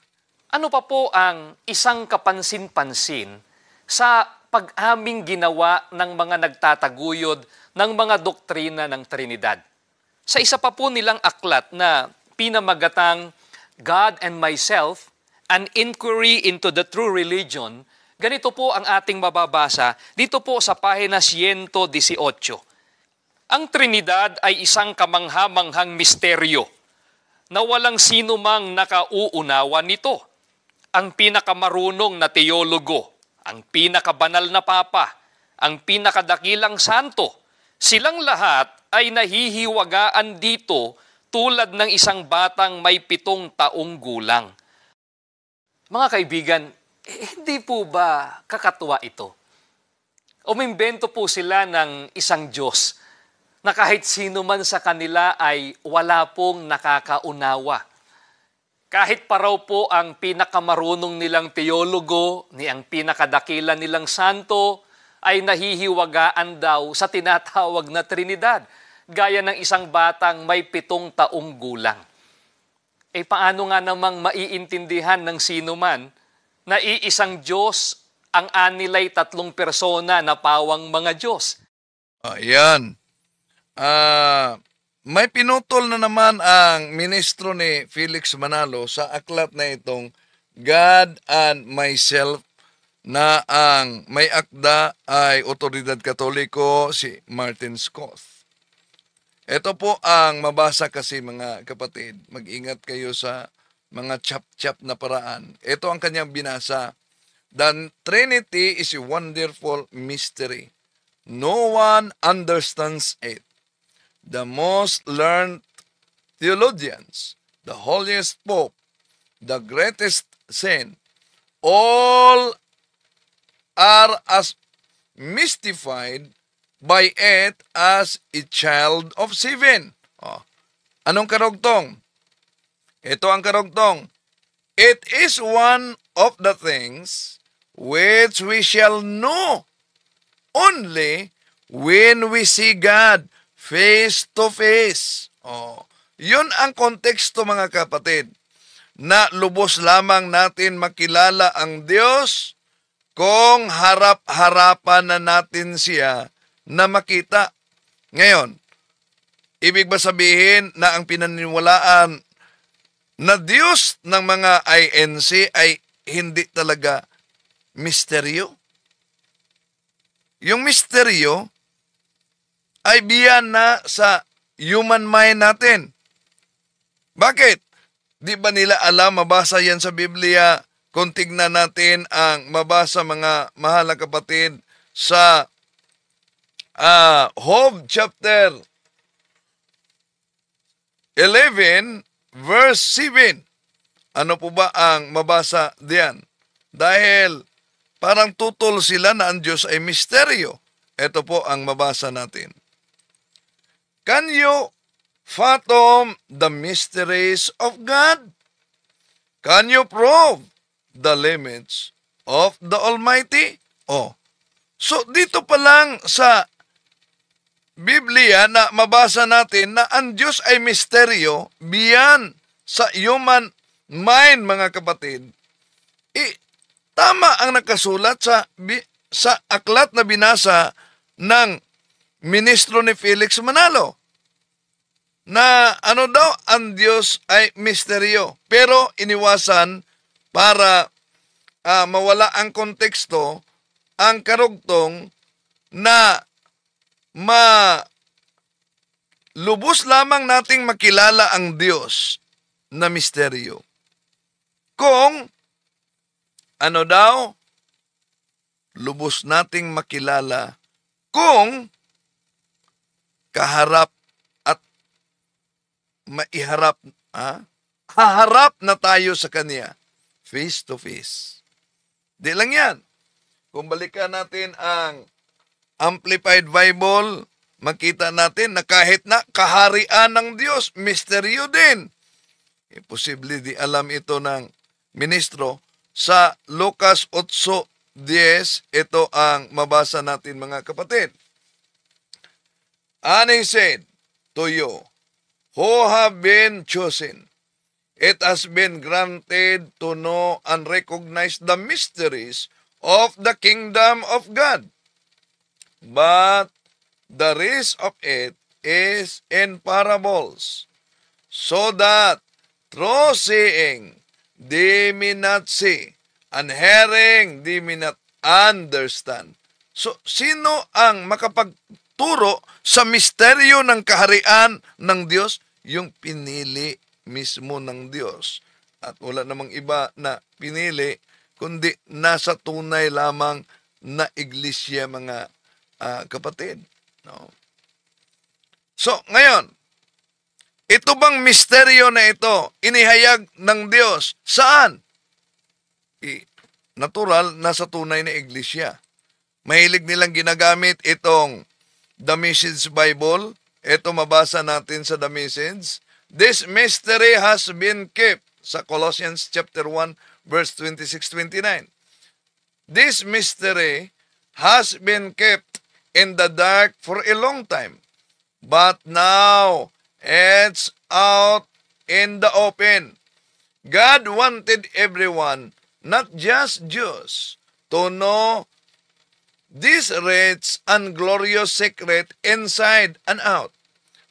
Speaker 10: Ano pa po ang isang kapansin-pansin sa pag-aming ginawa ng mga nagtataguyod ng mga doktrina ng Trinidad? Sa isa pa po nilang aklat na pinamagatang God and Myself, An Inquiry into the True Religion, ganito po ang ating mababasa dito po sa pahina 118. Ang Trinidad ay isang kamangha-manghang misteryo na walang sino mang nakauunawa nito. Ang pinakamarunong na teologo, ang pinakabanal na papa, ang pinakadakilang santo, silang lahat ay nahihiwagaan dito tulad ng isang batang may 7 taong gulang. Mga kaibigan, hindi po ba kakatuwa ito? Umimbento po sila ng isang Diyos na kahit sino man sa kanila ay wala pong nakakaunawa. Kahit pa raw po ang pinakamarunong nilang teologo, ni ang pinakadakila nilang santo, ay nahihiwagaan daw sa tinatawag na Trinidad, gaya ng isang batang may 7 taong gulang. Paano nga namang maiintindihan ng sino man na iisang Diyos ang anilay 3 persona na pawang mga Diyos?
Speaker 4: Ayan. May pinutol na naman ang ministro ni Felix Manalo sa aklat na itong God and Myself, na ang may akda ay Otoridad Katoliko, si Martin Scott. Ito po ang mabasa kasi, mga kapatid. Mag-ingat kayo sa mga chap-chap na paraan. Ito ang kanyang binasa. The Trinity is a wonderful mystery. No one understands it. The most learned theologians, the holiest pope, the greatest saint, all are as mystified by it as a child of 7. Anong karugtong? Ito ang karugtong. It is one of the things which we shall know only when we see God face to face. Yun ang konteksto, mga kapatid, na lubos lamang natin makilala ang Diyos kung harap-harapan na natin siya na makita. Ngayon, ibig ba sabihin na ang pinaniniwalaan na Diyos ng mga INC ay hindi talaga misteryo? Yung misteryo ay biyan na sa human mind natin. Bakit? Di ba nila alam, mabasa yan sa Biblia? Kung tignan natin ang mabasa, mga mahal na kapatid, sa Job chapter 11 verse 7. Ano po ba ang mabasa diyan? Dahil parang tutol sila na ang Diyos ay misteryo. Ito po ang mabasa natin. Can you fathom the mysteries of God? Can you prove the limits of the Almighty? So dito pa lang sa Biblia na mabasa natin na ang Diyos ay misteryo beyond sa human mind, mga kapatid. Tama ang nakasulat sa aklat na binasa ng ministro ni Felix Manalo, na ano daw, ang Diyos ay misteryo. Pero iniwasan para mawala ang konteksto, ang karugtong na lubos lamang nating makilala ang Diyos na misteryo kung ano daw, lubos nating makilala kung kaharap at maiharap, haharap na tayo sa Kanya, face to face. Di lang yan. Kung balikan natin ang Amplified Bible, makita natin na kahit na kaharian ng Diyos, misteryo din. Posible di alam ito ng ministro. Sa Lucas 8:13, 10, ito ang mabasa natin mga kapatid. And he said to you, who have been chosen, it has been granted to know and recognize the mysteries of the kingdom of God. But the rest of it is in parables, so that through seeing they may not see, and hearing they may not understand. So, sino ang makapagturo sa misteryo ng kaharian ng Diyos? Yung pinili mismo ng Diyos. At wala namang iba na pinili, kundi nasa tunay lamang na iglesia, mga kapatid. No? So, ngayon, ito bang misteryo na ito, inihayag ng Diyos? Saan? Natural, nasa tunay na iglesia. Mahilig nilang ginagamit itong The Message Bible. Ito mabasa natin sa The Message. This mystery has been kept sa Colossians chapter 1 verse 26-29. This mystery has been kept in the dark for a long time, but now it's out in the open. God wanted everyone, not just Jews, to know this rich and glorious secret inside and out,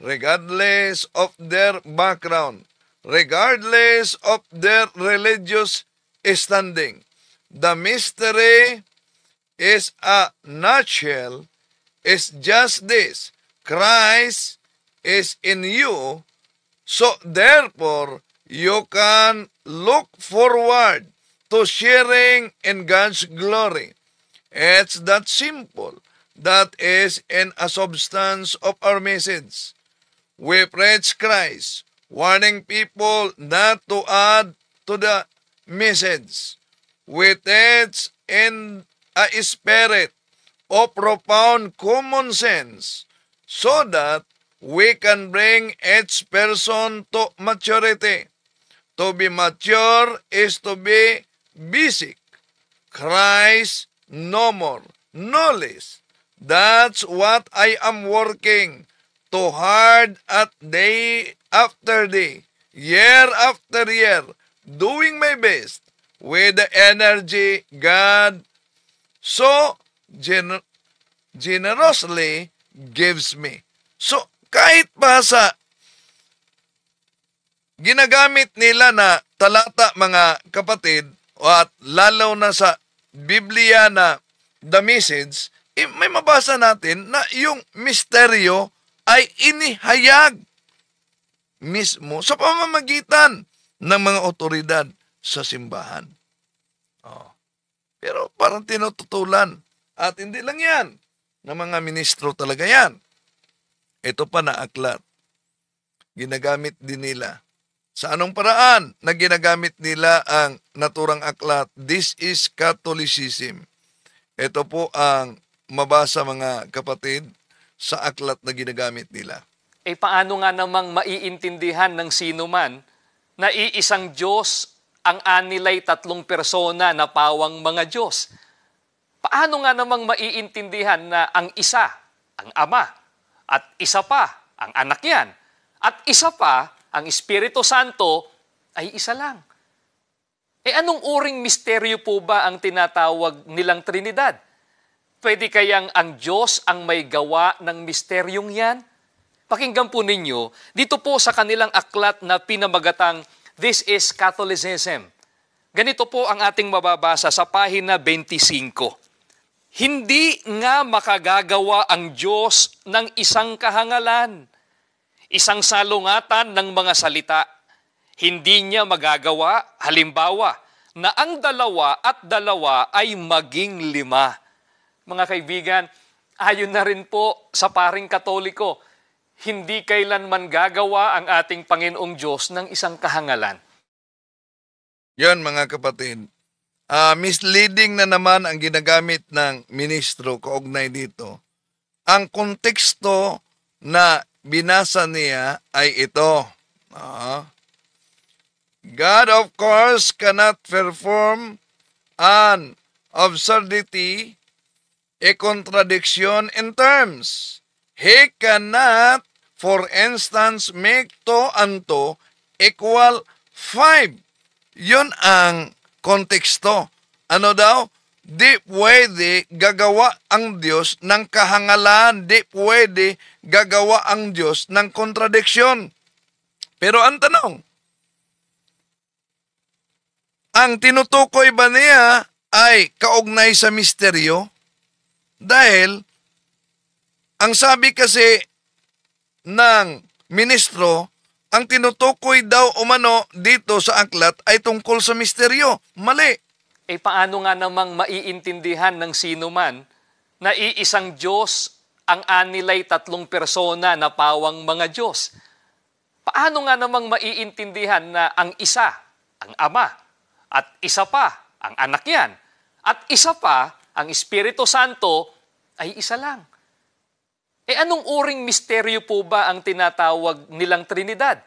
Speaker 4: regardless of their background, regardless of their religious standing. The mystery is a nutshell, is just this: Christ is in you, so therefore you can look forward to sharing in God's glory. It's that simple. That is in a substance of our message. We preach Christ, warning people not to add to the message. We teach in a spirit of profound common sense, so that we can bring each person to maturity. To be mature is to be basic. Christ no more, no less. That's what I am working too hard at day after day, year after year, doing my best with the energy God so generously gives me. So, kahit pa sa ginagamit nila na talata, mga kapatid, at lalo na sa Biblia na The Message, may mabasa natin na yung misteryo ay inihayag mismo sa pamamagitan ng mga otoridad sa simbahan. Pero parang tinututulan. At hindi lang yan, ng mga ministro talaga yan. Ito pa na aklat. Ginagamit din nila. Sa anong paraan na ginagamit nila ang naturang aklat? This is Catholicism. Ito po ang mabasa, mga kapatid, sa aklat na ginagamit nila.
Speaker 10: Paano nga namang maiintindihan ng sino man na iisang Diyos ang anilay tatlong persona na pawang mga Diyos? Paano nga namang maiintindihan na ang isa, ang Ama, at isa pa, ang anak yan, at isa pa, ang Espiritu Santo, ay isa lang? Anong uring misteryo po ba ang tinatawag nilang Trinidad? Pwede kayang ang Diyos ang may gawa ng misteryong yan? Pakinggan po ninyo, dito po sa kanilang aklat na pinamagatang This is Catholicism. Ganito po ang ating mababasa sa pahina 25. Hindi nga makagagawa ang Diyos ng isang kahangalan, isang salungatan ng mga salita. Hindi niya magagawa, halimbawa, na ang 2 at 2 ay maging 5. Mga kaibigan, ayon na rin po sa paring Katoliko, hindi kailanman gagawa ang ating Panginoong Diyos ng isang kahangalan.
Speaker 4: Yan, mga kapatid. Misleading na naman ang ginagamit ng ministro kaugnay dito. Ang konteksto na binasa niya ay ito. God, of course, cannot perform an absurdity, a contradiction in terms. He cannot, for instance, make 2 and 2 equal 5. Yun ang konteksto. Ano daw? Di pwede gagawa ang Diyos ng kahangalan. Di pwede gagawa ang Diyos ng kontradiksyon. Pero ang tanong, ang tinutukoy ba niya ay kaugnay sa misteryo? Dahil, ang sabi kasi ng ministro, ang tinutukoy daw umano dito sa aklat ay tungkol sa misteryo. Mali.
Speaker 10: Paano nga namang maiintindihan ng sino man na iisang Diyos ang anilay 3 persona na pawang mga Diyos? Paano nga namang maiintindihan na ang isa, ang Ama, at isa pa, ang anak yan, at isa pa, ang Espiritu Santo, ay isa lang? Anong uring misteryo po ba ang tinatawag nilang Trinidad?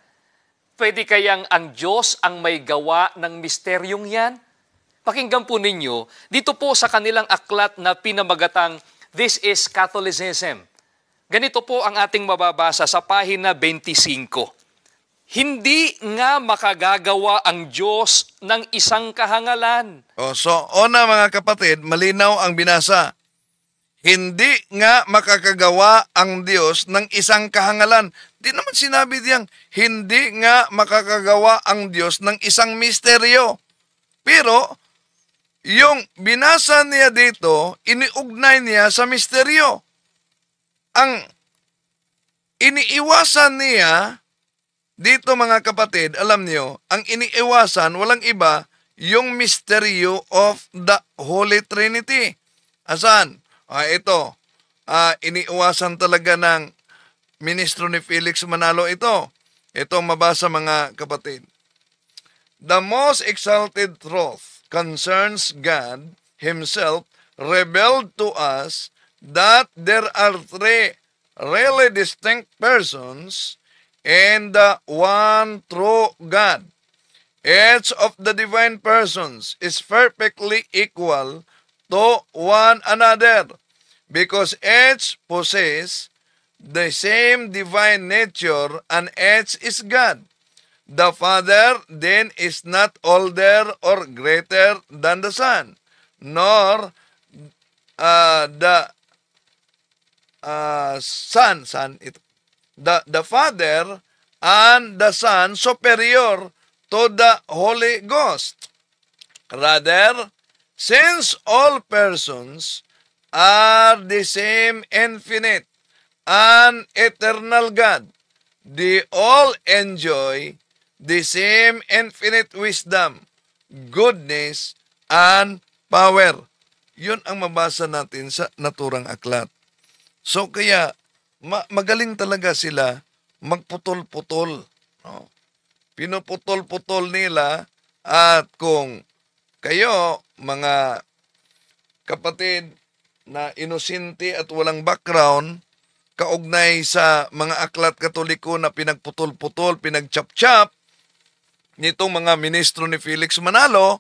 Speaker 10: Pwede kayang ang Diyos ang may gawa ng misteryong yan? Pakinggan po ninyo, dito po sa kanilang aklat na pinamagatang This is Catholicism. Ganito po ang ating mababasa sa pahina 25. Hindi nga makagagawa ang Diyos ng isang kahangalan.
Speaker 4: So, una mga kapatid, malinaw ang binasa. Hindi nga makakagawa ang Diyos ng isang kahangalan. Di naman sinabi diyang, hindi nga makakagawa ang Diyos ng isang misteryo. Pero, yung binasa niya dito, iniugnay niya sa misteryo. Ang iniiwasan niya, dito mga kapatid, alam niyo, ang iniiwasan, walang iba, yung misteryo of the Holy Trinity. Asan? Ito, iniiwasan talaga ng ministro ni Felix Manalo ito. Ito mabasa mga kapatid. The most exalted truth concerns God Himself revealed to us that there are 3 really distinct persons and the one true God. Each of the divine persons is perfectly equal to one another because each possesses the same divine nature and each is God. The Father then is not older or greater than the Son, nor the the Father and the Son superior to the Holy Ghost. Rather, since all persons are the same infinite and eternal God, they all enjoy the same infinite wisdom, goodness, and power. Yun ang mabasa natin sa naturang aklat. So kaya, magaling talaga sila magputol-putol. No? Pinuputol-putol nila at kung kayo, mga kapatid na inosente at walang background, kaugnay sa mga aklat katoliko na pinagputol-putol, pinagchap-chap, nitong mga ministro ni Felix Manalo,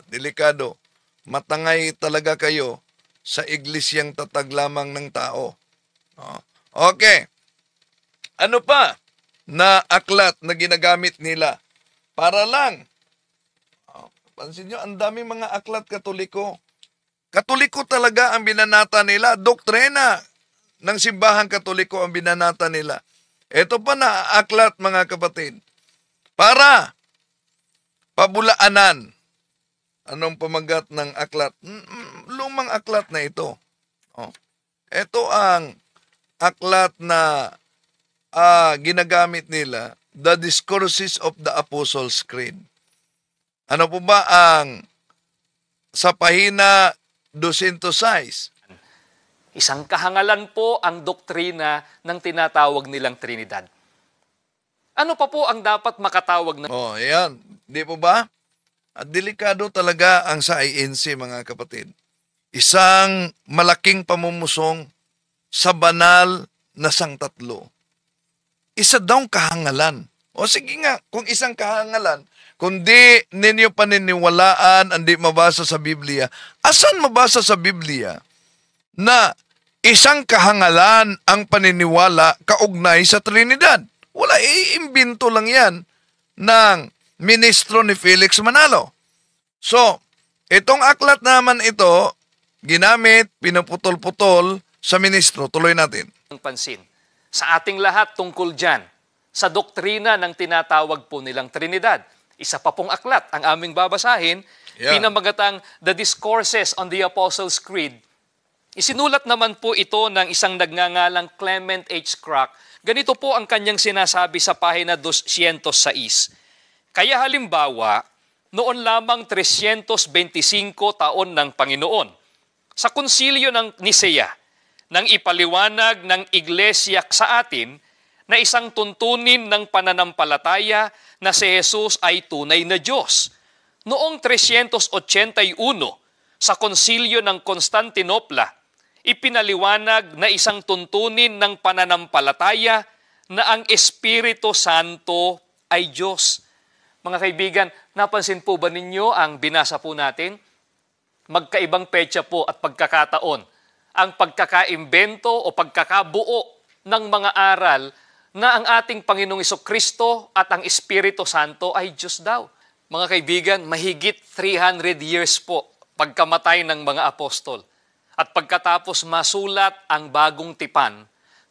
Speaker 4: delikado. Matangay talaga kayo sa iglesyang tatag lamang ng tao. Okay. Ano pa na aklat na ginagamit nila? Para lang. Pansin nyo, ang daming mga aklat katoliko. Katoliko talaga ang binanata nila. Doktrina ng simbahang katoliko ang binanata nila. Ito pa na aklat mga kapatid. Para pabulaanan. Anong pamagat ng aklat? Lumang aklat na ito. Ito ang aklat na ginagamit nila, The Discourses of the Apostles' Creed. Ano po ba ang sa pahina 206?
Speaker 10: Isang kahangalan po ang doktrina ng tinatawag nilang Trinidad. Ano pa po ang dapat makatawag na?
Speaker 4: Ayan. Di po ba? At delikado talaga ang sa INC, mga kapatid. Isang malaking pamumusong sa banal na sangtatlo. Isa daw kahangalan. O sige nga, kung isang kahangalan, kung di ninyo paniniwalaan ang di mabasa sa Biblia, asan mabasa sa Biblia na isang kahangalan ang paniniwala kaugnay sa Trinidad? Wala, iimbento lang yan ng ministro ni Felix Manalo. So, itong aklat naman ito, ginamit, pinuputol-putol sa ministro. Tuloy natin.
Speaker 10: Pansin sa ating lahat tungkol dyan, sa doktrina ng tinatawag po nilang Trinidad. Isa pa pong aklat ang aming babasahin, pinamagatang The Discourses on the Apostles' Creed. Isinulat naman po ito ng isang nagngangalang Clement H. Crack. Ganito po ang kanyang sinasabi sa pahina 206. Kaya halimbawa, noon lamang 325 taon ng Panginoon, sa konsilyo ng Nisea, nang ipaliwanag ng Iglesia sa atin na isang tuntunin ng pananampalataya na si Jesus ay tunay na Diyos. Noong 381, sa konsilyo ng Constantinopla, ipinaliwanag na isang tuntunin ng pananampalataya na ang Espiritu Santo ay Diyos. Mga kaibigan, napansin po ba ninyo ang binasa po natin? Magkaibang petsa po at pagkakataon ang pagkakaimbento o pagkakabuo ng mga aral na ang ating Panginoong Jesucristo at ang Espiritu Santo ay Diyos daw. Mga kaibigan, mahigit 300 years po pagkamatay ng mga apostol. At pagkatapos masulat ang bagong tipan,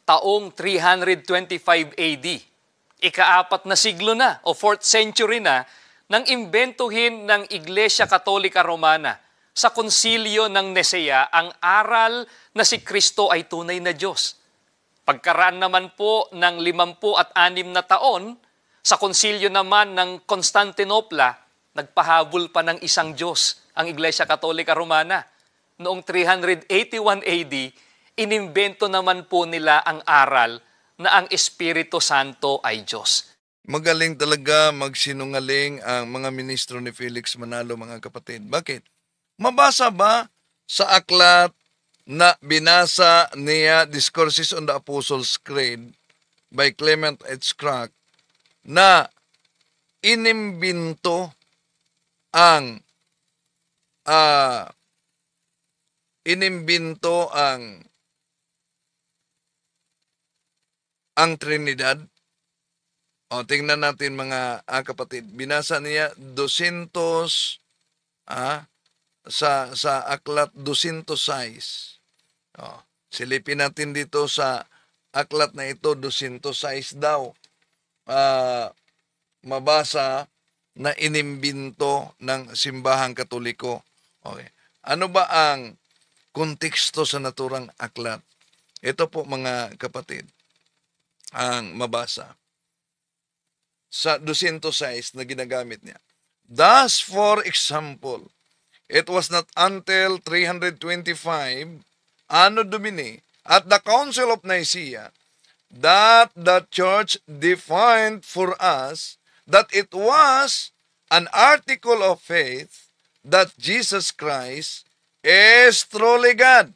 Speaker 10: taong 325 AD, ika-4 na siglo na o 4th century na, nang imbentuhin ng Iglesia Katolika Romana sa konsilyo ng Nisea ang aral na si Kristo ay tunay na Diyos. Pagkaraan naman po ng 56 na taon, sa konsilyo naman ng Constantinopla, nagpahabol pa ng isang Diyos ang Iglesia Katolika Romana. Noong 381 AD, inimbento naman po nila ang aral na ang Espiritu Santo ay Diyos.
Speaker 4: Magaling talaga magsinungaling ang mga ministro ni Felix Manalo, mga kapatid. Bakit? Mabasa ba sa aklat na binasa niya Discourses on the Apostles' Creed by Clement H. Crack na inimbento ang Trinidad? O, tingnan natin mga kapatid. Binasa niya 200 sa aklat 206. O, silipin natin dito sa aklat na ito, 206 daw. Mabasa na inimbento ng simbahang Katoliko. Okay. Ano ba ang konteksto sa naturang aklat? Ito po mga kapatid, ang mabasa sa 206 na ginagamit niya. Thus, for example, it was not until 325 Anno Domini at the Council of Nicaea that the Church defined for us that it was an article of faith that Jesus Christ is truly God.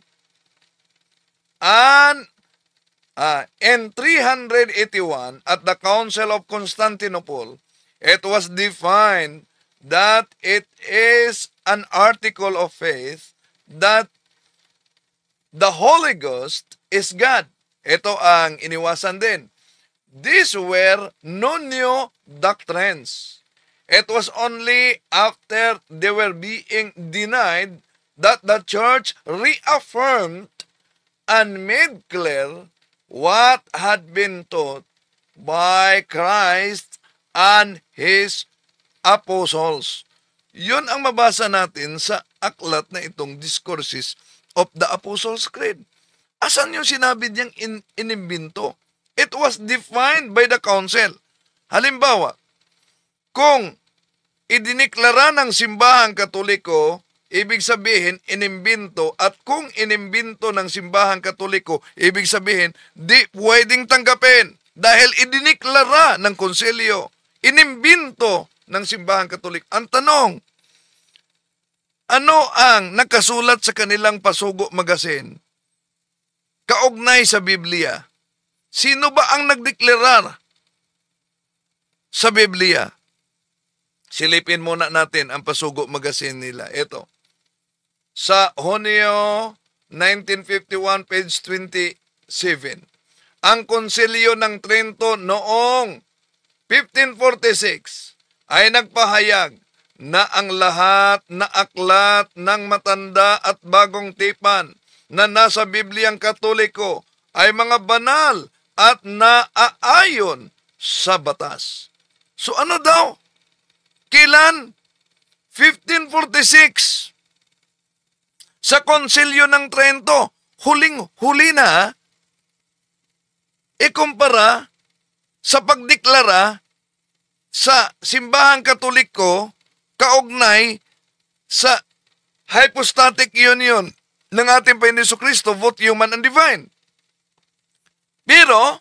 Speaker 4: And in 381, at the Council of Constantinople, it was defined that it is an article of faith that the Holy Ghost is God. Ito ang iniwasan din. These were no new doctrines. It was only after they were being denied that the church reaffirmed and made clear what had been taught by Christ and His apostles. Yun ang mabasa natin sa aklat na itong Discourses of the Apostles' Creed. Asan yung sinabi niyang inimbento? It was defined by the council. Halimbawa, kung idiniklara ng simbahang Katoliko, ibig sabihin inimbento, at kung inimbento ng simbahang Katoliko, ibig sabihin di pwedeng tanggapin dahil idiniklara ng konsilyo, inimbento ng simbahang Katoliko. Ang tanong, ano ang nakasulat sa kanilang Pasugo Magazine kaugnay sa Biblia? Sino ba ang nagdeklarar sa Biblia. Silipin muna natin ang Pasugo Magazine nila. Ito. Sa Hunyo 1951, page 27. Ang Konsilyo ng Trento noong 1546 ay nagpahayag na ang lahat na aklat ng matanda at bagong tipan na nasa Bibliang Katoliko ay mga banal at naaayon sa batas. So ano daw? Kailan? 1546. Sa Konsilyo ng Trento, huling-huli na, ikumpara sa pagdeklara sa Simbahang Katoliko kaugnay sa hypostatic union ng ating Panginoon Jesucristo, both human and divine. Pero,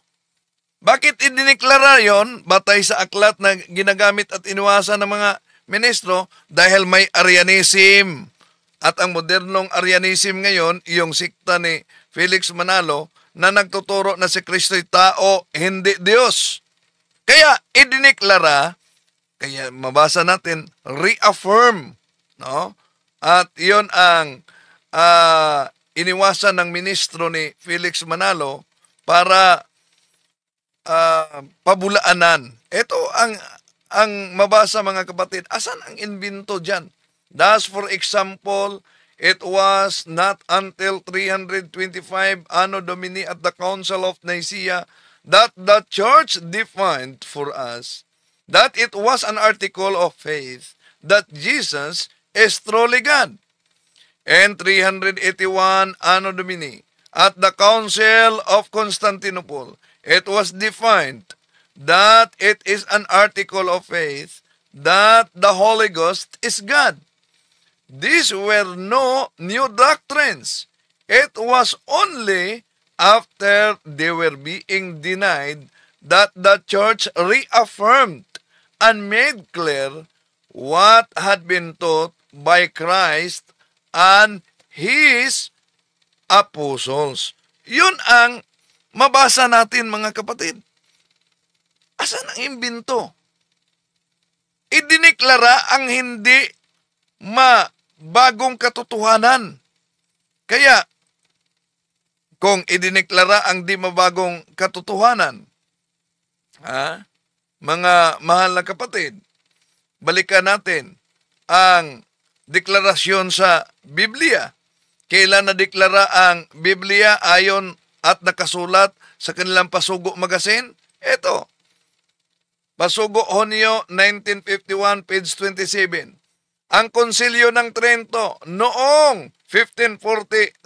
Speaker 4: bakit idineklara yon batay sa aklat na ginagamit at iniwasan ng mga ministro? Dahil may Arianism. At ang modernong Arianism ngayon, yung sikta ni Felix Manalo, na nagtuturo na si Kristo'y tao, hindi Diyos. Kaya idineklara, kaya mabasa natin, reaffirm. No? At yon ang iniwasan ng ministro ni Felix Manalo para pabulaanan. Ito ang mabasa, mga kapatid. Asan ang invento dyan? Thus, for example, it was not until 325 Anno Domini at the Council of Nicaea that the Church defined for us that it was an article of faith that Jesus is truly God. And 381 Anno Domini at the Council of Constantinople, it was defined that it is an article of faith that the Holy Ghost is God. These were no new doctrines. It was only after they were being denied that the church reaffirmed and made clear what had been taught by Christ and His apostles. Yun ang mabasa natin, mga kapatid. Asan ang imbento? Idineklara ang hindi bagong katotohanan. Kaya, kung idineklara ang di mabagong katotohanan, mga mahal na kapatid, balikan natin ang deklarasyon sa Biblia. Kailan nadeklara ang Biblia ayon at nakasulat sa kanilang Pasugo Magazine? Ito, Pasugo Hunyo 1951, page 27. Ang Konsilyo ng Trento noong 1546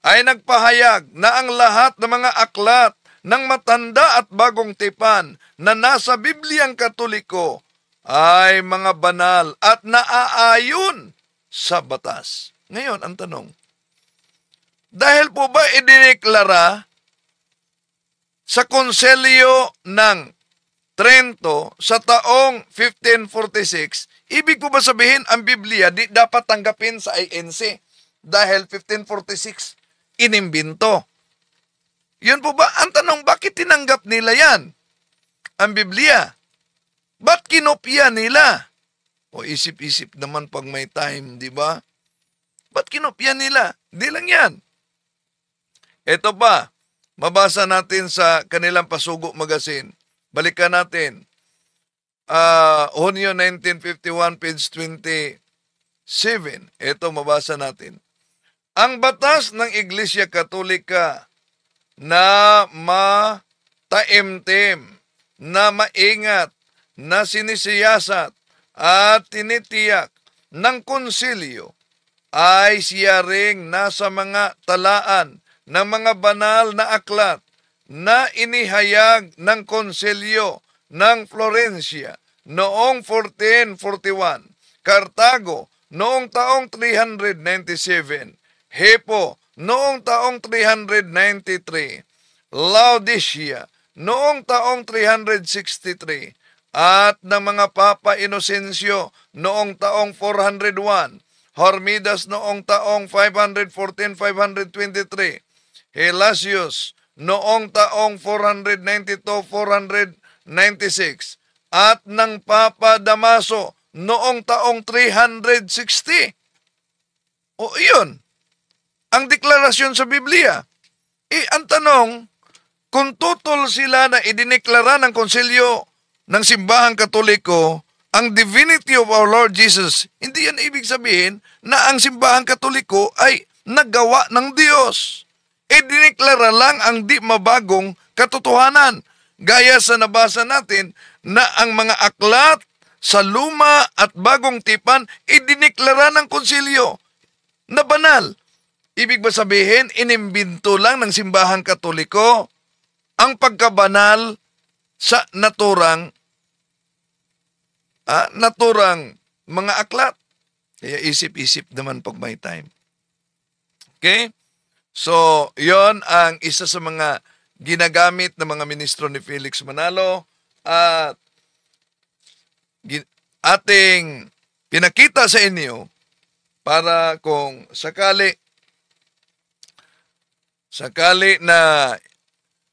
Speaker 4: ay nagpahayag na ang lahat ng mga aklat ng matanda at bagong tipan na nasa Bibliang Katoliko ay mga banal at naaayon sa batas. Ngayon, ang tanong, dahil po ba idineklara sa Konsilyo ng Trento sa taong 1546, ibig po ba sabihin ang Biblia di dapat tanggapin sa INC dahil 1546 inimbento? Yun po ba? Ang tanong, bakit tinanggap nila yan? Ang Biblia. Ba't kinopya nila? O isip-isip naman pag may time, di ba? Ba't kinopya nila? Di lang yan. Ito pa, mabasa natin sa kanilang Pasugo Magazine. Balikan natin. Hunyo 1951, page 27. Ito, mabasa natin. Ang batas ng Iglesia Katolika na mataimtim, na maingat, na sinisiyasat at tinitiyak ng konsilyo ay siya ring nasa mga talaan ng mga banal na aklat na inihayag ng konsilyo ng Florencia noong 1441, Cartago noong taong 397, Hippo noong taong 393, Laodicea noong taong 363, at ng mga Papa Inocencio noong taong 401, Hormidas noong taong 514-523, Gelasius noong taong 492-496, at ng Papa Damaso noong taong 360. O iyon, ang deklarasyon sa Biblia. Ang tanong, kung tutol sila na idineklara ng konsilyo ng simbahang Katoliko ang divinity of our Lord Jesus, hindi yan ibig sabihin na ang simbahang Katoliko ay naggawa ng Diyos. Idineklara lang ang di mabagong katotohanan. Gaya sa nabasa natin na ang mga aklat sa luma at bagong tipan, idineklara ng konsilyo na banal. Ibig ba sabihin, inimbinto lang ng simbahang Katoliko ang pagkabanal sa naturang mga aklat. Kaya isip-isip naman pag may time. Okay? So, yon ang isa sa mga ginagamit ng mga ministro ni Felix Manalo at ating pinakita sa inyo para kung sakali na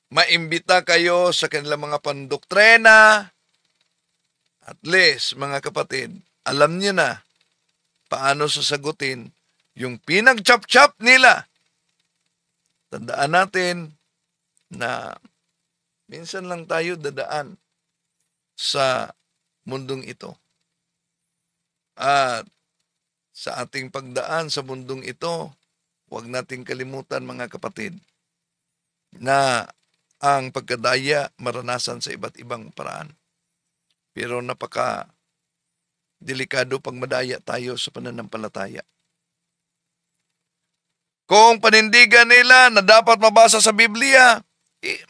Speaker 4: maimbita kayo sa kanilang mga pandoktrina, at least, mga kapatid, alam niyo na paano sasagutin yung pinag-chop-chop nila. Tandaan natin na minsan lang tayo dadaan sa mundong ito. At sa ating pagdaan sa mundong ito, huwag nating kalimutan, mga kapatid, na ang pagkadaya maranasan sa iba't ibang paraan. Pero napaka-delikado pag madaya tayo sa pananampalataya. Kung panindigan nila na dapat mabasa sa Biblia,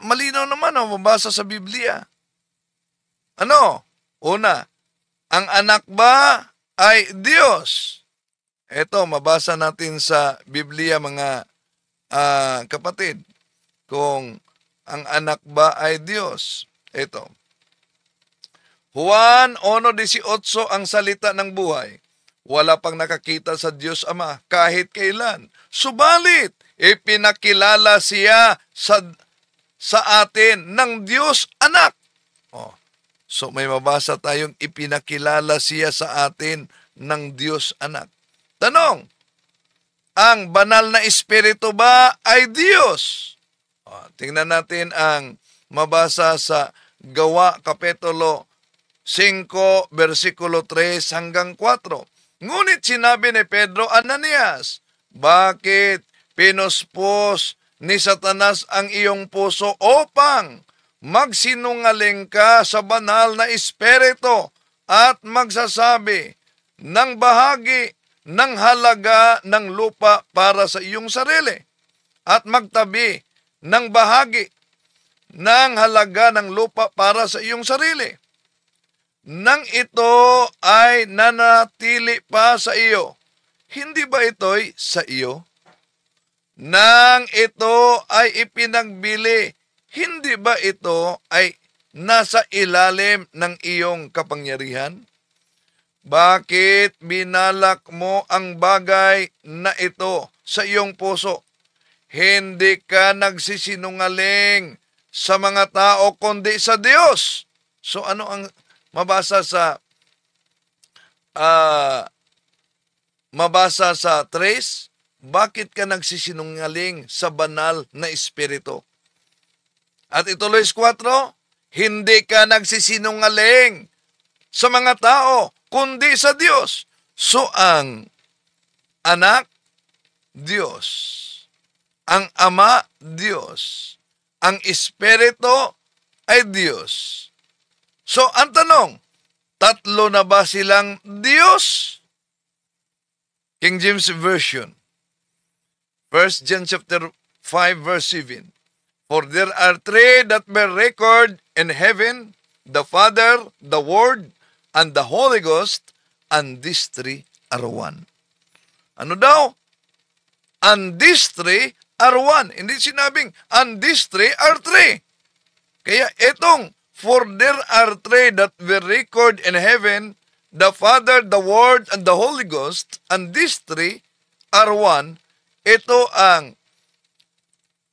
Speaker 4: malinaw naman mabasa sa Biblia. Ano? Una, ang anak ba ay Diyos? Ito, mabasa natin sa Biblia, mga kapatid. Kung ang anak ba ay Diyos. Ito. Juan 1:18 ang salita ng buhay. Wala pang nakakita sa Diyos Ama kahit kailan. Subalit, ipinakilala siya sa atin ng Diyos Anak. So may mabasa tayong ipinakilala siya sa atin ng Diyos Anak. Tanong, ang banal na Espiritu ba ay Diyos? Tingnan natin ang mabasa sa Gawa Kapitulo 5, versikulo 3 hanggang 4. Ngunit sinabi ni Pedro, Ananias, bakit pinuspos ni Satanas ang iyong puso upang magsinungaling ka sa banal na Espiritu at magsasabi ng bahagi ng halaga ng lupa para sa iyong sarili at magtabi ng bahagi ng halaga ng lupa para sa iyong sarili? Nang ito ay nanatili pa sa iyo, hindi ba ito'y sa iyo? Nang ito ay ipinagbili, hindi ba ito ay nasa ilalim ng iyong kapangyarihan? Bakit binalak mo ang bagay na ito sa iyong puso? Hindi ka nagsisinungaling sa mga tao kundi sa Diyos. So ano ang mabasa sa 3, bakit ka nagsisinungaling sa banal na Espiritu? At ituloy 4, hindi ka nagsisinungaling sa mga tao, kundi sa Diyos. So ang anak, Diyos. Ang ama, Diyos. Ang Espiritu ay Diyos. So, ang tanong, tatlo na ba silang Diyos? King James Version, 1 John chapter 5, verse 7. For there are 3 that bear record in heaven, the Father, the Word, and the Holy Ghost, and these 3 are one. Ano daw? And these 3 are one. Hindi sinabing, and these 3 are 3. Kaya itong, for there are 3 that will record in heaven, the Father, the Word, and the Holy Ghost, and these 3 are one. Ito ang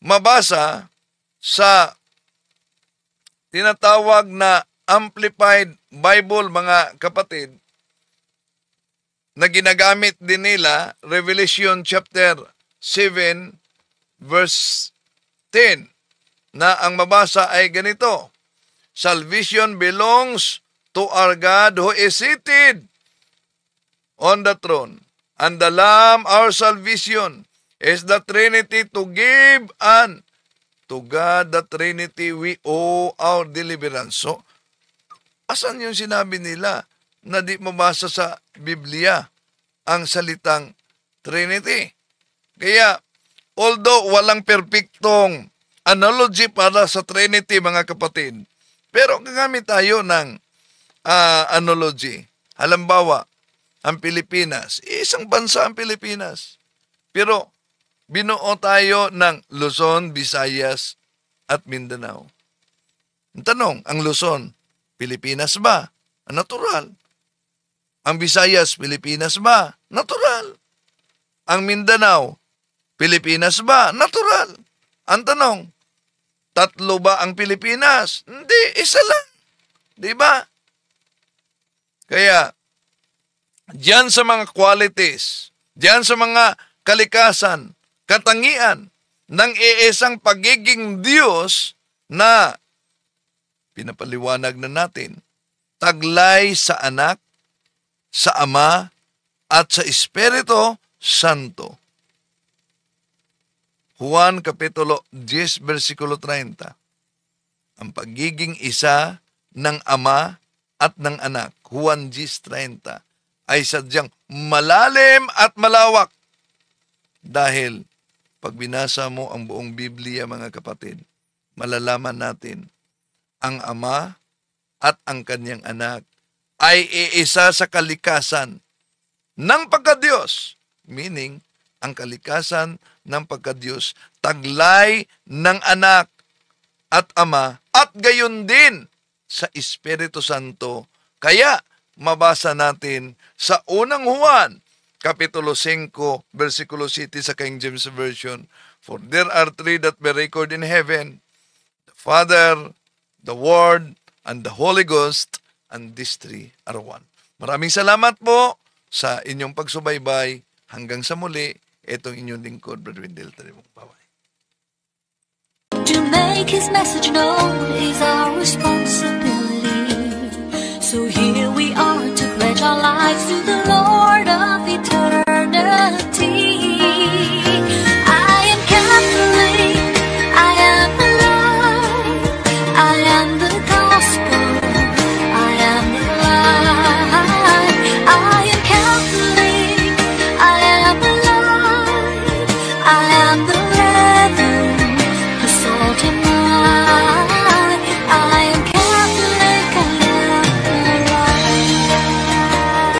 Speaker 4: mabasa sa tinatawag na Amplified Bible, mga kapatid, na ginagamit din nila, Revelation chapter 7, verse 10, na ang mabasa ay ganito, salvation belongs to our God who is seated on the throne, and the Lamb, our salvation, is the Trinity to give, and to God, the Trinity, we owe our deliverance. So, asan yung sinabi nila na di mabasa sa Biblia ang salitang Trinity? Kaya, although walang perpektong analogy para sa Trinity, mga kapatid, pero gagamit tayo ng analogy. Halimbawa, ang Pilipinas, isang bansa ang Pilipinas. Pero, binuo tayo ng Luzon, Visayas, at Mindanao. Ang tanong, ang Luzon, Pilipinas ba? Natural. Ang Visayas, Pilipinas ba? Natural. Ang Mindanao, Pilipinas ba? Natural. Ang tanong, tatlo ba ang Pilipinas? Hindi, isa lang. Di ba? Kaya, diyan sa mga qualities, diyan sa mga kalikasan, katangian ng iisang pagiging Diyos na pinapaliwanag na natin, taglay sa Anak, sa Ama, at sa Espiritu Santo. Juan Kapitulo 10, versikulo 30. Ang pagiging isa ng Ama at ng Anak, Juan 10:30, ay sadyang malalim at malawak. Dahil pag binasa mo ang buong Biblia, mga kapatid, malalaman natin ang Ama at ang kanyang Anak ay iisa sa kalikasan ng pagkadiyos. Meaning, ang kalikasan ng pagkadiyos, taglay ng Anak at Ama, at gayon din sa Espiritu Santo. Kaya, mabasa natin sa unang Juan, Kapitulo 5, versikulo 7 sa King James Version, for there are three that be recorded in heaven, the Father, the Word, and the Holy Ghost, and these three are one. Maraming salamat po sa inyong pagsubaybay. Hanggang sa muli, itong inyong lingkod, Brother Wendell Tarimong. Bye-bye.
Speaker 11: To make His message known is our responsibility. So here we are to pledge our lives to the Lord.